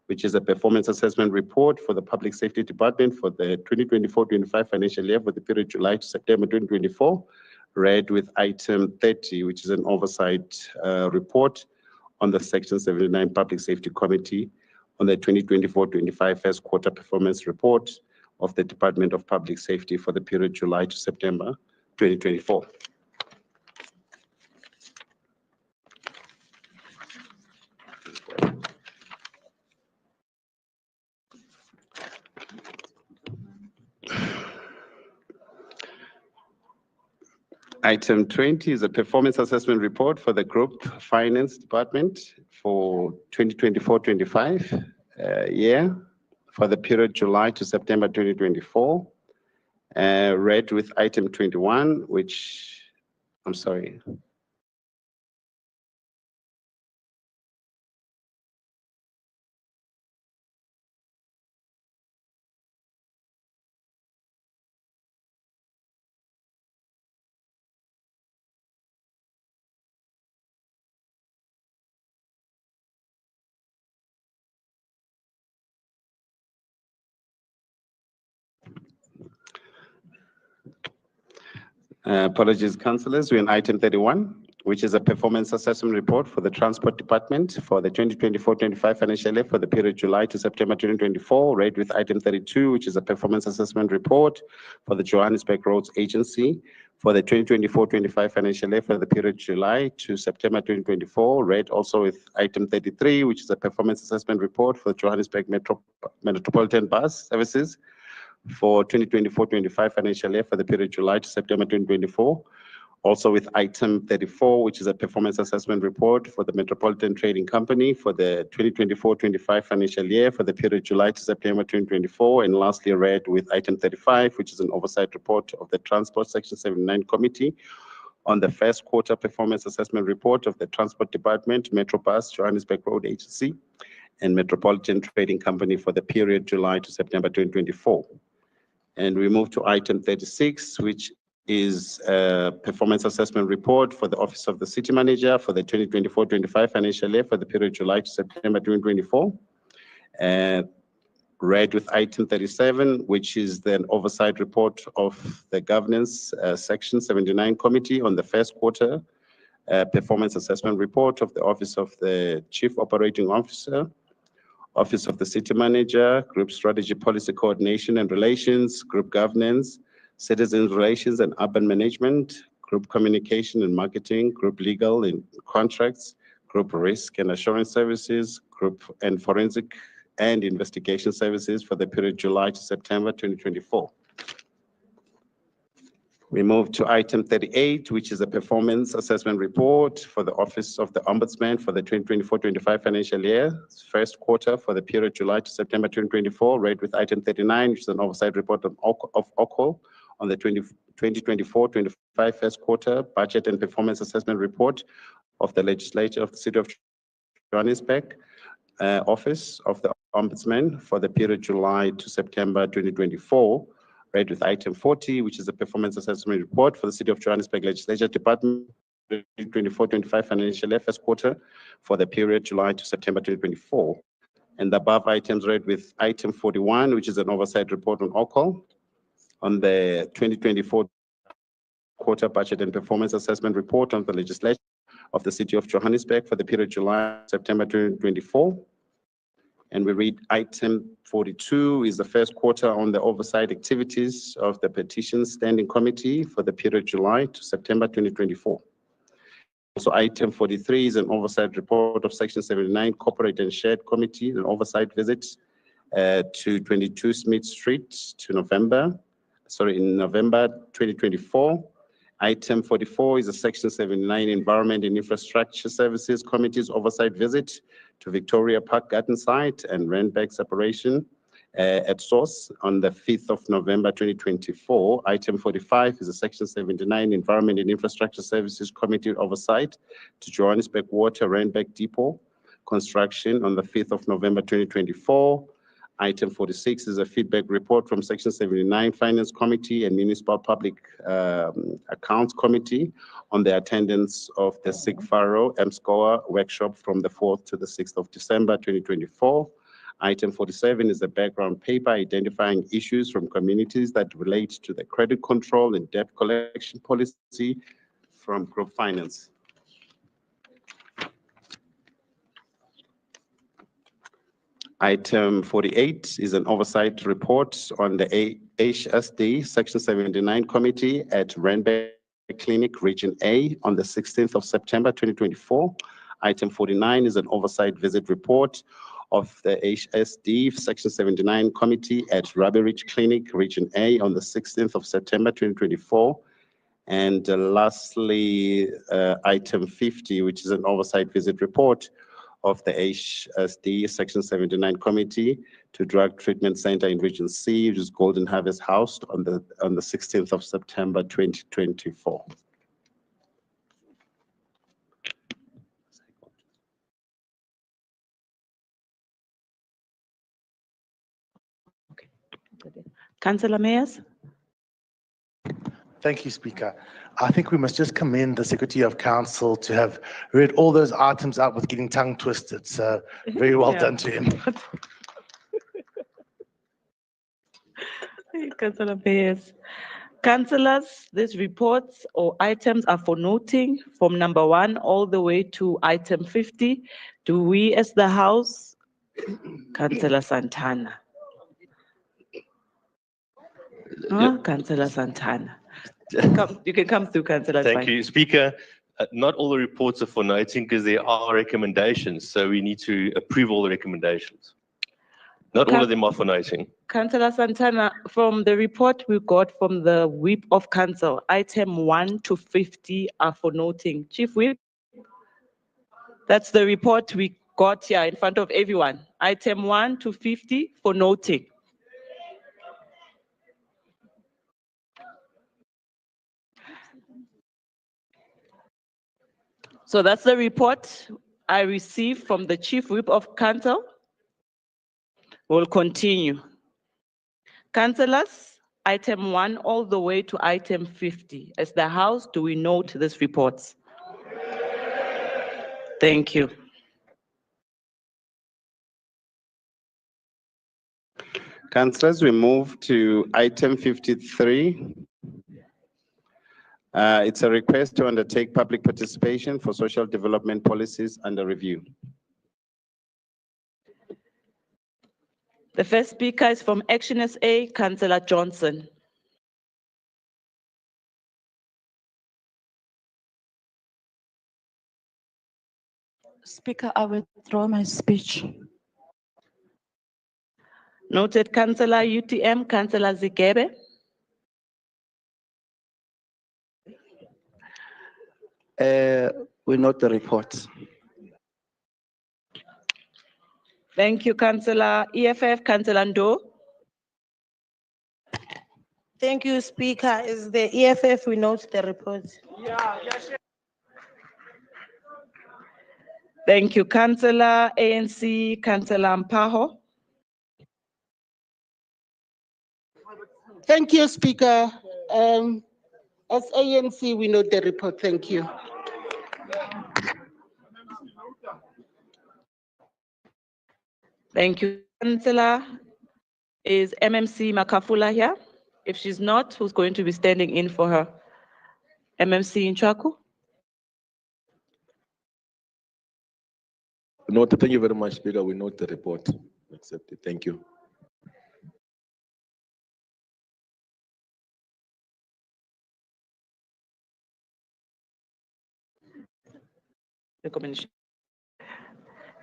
which is a performance assessment report for the Public Safety Department for the 2024-25 financial year for the period July to September 2024, read with item 30, which is an oversight report on the Section 79 Public Safety Committee on the 2024-25 first quarter performance report of the Department of Public Safety for the period July to September 2024. Item 20 is a performance assessment report for the Group Finance Department for 2024-25 year for the period July to September 2024. Read with item 21, which, I'm sorry. Apologies, councillors. We're in item 31, which is a performance assessment report for the Transport Department for the 2024-25 financial year for the period July to September 2024. Read with item 32, which is a performance assessment report for the Johannesburg Roads Agency for the 2024-25 financial year for the period July to September 2024. Read also with item 33, which is a performance assessment report for the Johannesburg Metropolitan Bus Services for 2024-25 financial year for the period July to September 2024. Also with item 34, which is a performance assessment report for the Metropolitan Trading Company for the 2024-25 financial year for the period July to September 2024. And lastly, read with item 35, which is an oversight report of the Transport Section 79 Committee on the first quarter performance assessment report of the Transport Department, Metrobus, Johannesburg Road Agency, and Metropolitan Trading Company for the period July to September 2024. And we move to item 36, which is a performance assessment report for the Office of the City Manager for the 2024-25 financial year for the period July to September 2024. Read with item 37, which is the oversight report of the Governance Section 79 Committee on the first quarter performance assessment report of the Office of the Chief Operating Officer, Office of the City Manager, Group Strategy Policy Coordination and Relations, Group Governance, Citizens Relations and Urban Management, Group Communication and Marketing, Group Legal and Contracts, Group Risk and Assurance Services, Group and Forensic and Investigation Services for the period July to September 2024. We move to item 38, which is a performance assessment report for the Office of the Ombudsman for the 2024-25 financial year, first quarter for the period July to September 2024, read with item 39, which is an oversight report of OCO on the 2024-25 first quarter budget and performance assessment report of the Legislature of the City of Johannesburg, Office of the Ombudsman for the period July to September 2024. Read with item 40, which is a performance assessment report for the City of Johannesburg Legislature Department 2024-25 financial year first quarter for the period July to September 2024. And the above items read with item 41, which is an oversight report on OCO on the 2024 quarter budget and performance assessment report on the legislature of the City of Johannesburg for the period July to September 2024. And we read item 42 is the first quarter on the oversight activities of the Petitions Standing Committee for the period July to September 2024. Also, item 43 is an oversight report of Section 79 Corporate and Shared Committee, an oversight visit to 22 Smith Street in November 2024. Item 44 is a Section 79 Environment and Infrastructure Services Committee's oversight visit to Victoria Park Garden Site and Randburg separation at source on the 5th of November 2024. Item 45 is a Section 79 Environment and Infrastructure Services Committee oversight to Johannesburg Water Randburg Depot construction on the 5th of November 2024. Item 46 is a feedback report from Section 79 Finance Committee and Municipal Public Accounts Committee on the attendance of the Cllr MSCOA workshop from the 4th to the 6th of December 2024. Item 47 is a background paper identifying issues from communities that relate to the credit control and debt collection policy from Group Finance. Item 48 is an oversight report on the HSD Section 79 Committee at Randburg Clinic Region A on the 16th of September 2024. Item 49 is an oversight visit report of the HSD Section 79 Committee at Ruby Ridge Clinic Region A on the 16th of September 2024. And lastly, item 50, which is an oversight visit report of the HSD Section 79 Committee to Drug Treatment Center in Region C, which is Golden Harvest House on the 16th of September 2024. Councillor Mayers? Thank you, Speaker. I think we must just commend the Secretary of Council to have read all those items out with getting tongue twisted. So very well done to him. Councillor Mayers. Councillors, these reports or items are for noting from number 1 all the way to item 50. Do we as the House, Councillor Santana? Councillor Santana. You can come through, Councillor. Thank you, Speaker. Not all the reports are for noting because there are recommendations, so we need to approve all the recommendations. Not all of them are for noting. Councillor Santana, from the report we got from the Whip of Council, item 1 to 50 are for noting. Chief Whip, that's the report we got here in front of everyone. Item 1 to 50 for noting. So that's the report I received from the Chief Whip of Council. We'll continue. Councillors, item 1 all the way to item 50. As the House, do we note these reports? Thank you. Councillors, we move to item 53. It's a request to undertake public participation for social development policies under review. The first speaker is from Action SA, Councillor Johnson. Speaker, I withdraw my speech. Noted. Councillor UTM, Councillor Zigebe. We note the report. Thank you, Councillor EFF, Councillor Ndo. Thank you, Speaker. Is the EFF, we note the report. Thank you, Councillor ANC, Councillor Mpaho. Thank you, Speaker. As ANC, we note the report. Thank you. Thank you, Councillor. Is MMC Makafula here? If she's not, who's going to be standing in for her? MMC Nchaku? Note, thank you very much, Speaker. We note the report. Accept it. Thank you. Recommendation.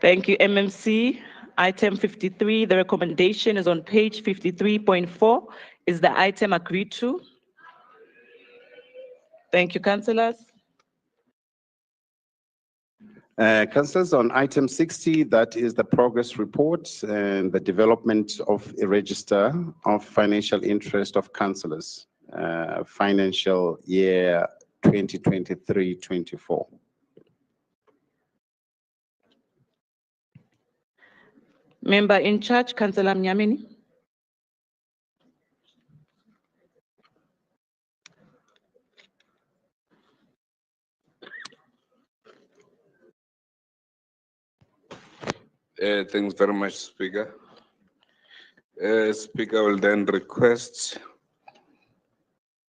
Thank you, MMC. Item 53, the recommendation is on page 53.4. Is the item agreed to? Thank you, councillors. Councillors, on item 60, that is the progress report and the development of a register of financial interest of councillors, financial year 2023-24. Member in charge, Councillor Mnyameni. Thanks very much, Speaker. Speaker will then request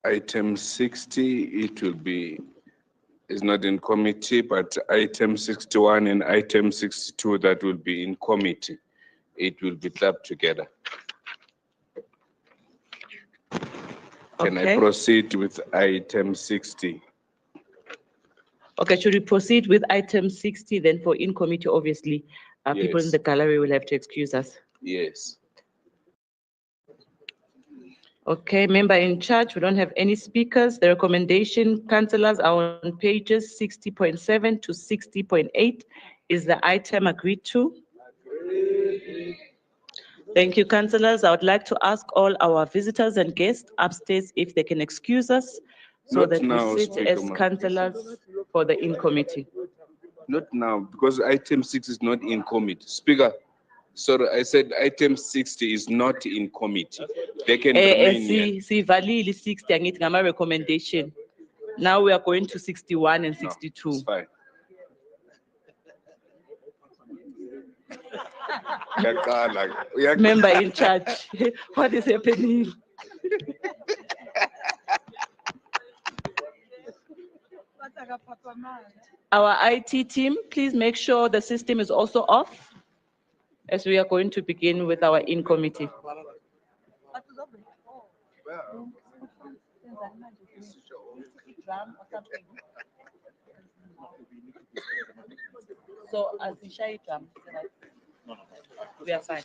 item 60, it will be, is not in committee, but item 61 and item 62 that will be in committee. It will be clubbed together. Can I Okay. proceed with item 60? Okay, should we proceed with item 60 then for in committee, obviously? People in Yes. the gallery will have to excuse us. Yes. Okay, member in charge, we don't have any speakers. The recommendation, councillors, are on pages 60.7 to 60.8. Is the item agreed to? Thank you, councillors. I would like to ask all our visitors and guests upstairs if they can excuse us so Not that now, we sit Speaker, as ma'am. councillors for the in committee. Not now, because item 6 is not in committee. Speaker, sorry, I said item 60 is not in committee. They can remain here. Sivalile 60 angithi ngama recommendation. Now we are going to 61 and 62. It's fine. Uyaqala. Member in charge, what is happening? Our IT team, please make sure the system is also off as we are going to begin with our in committee. So as we share drum, we are fine.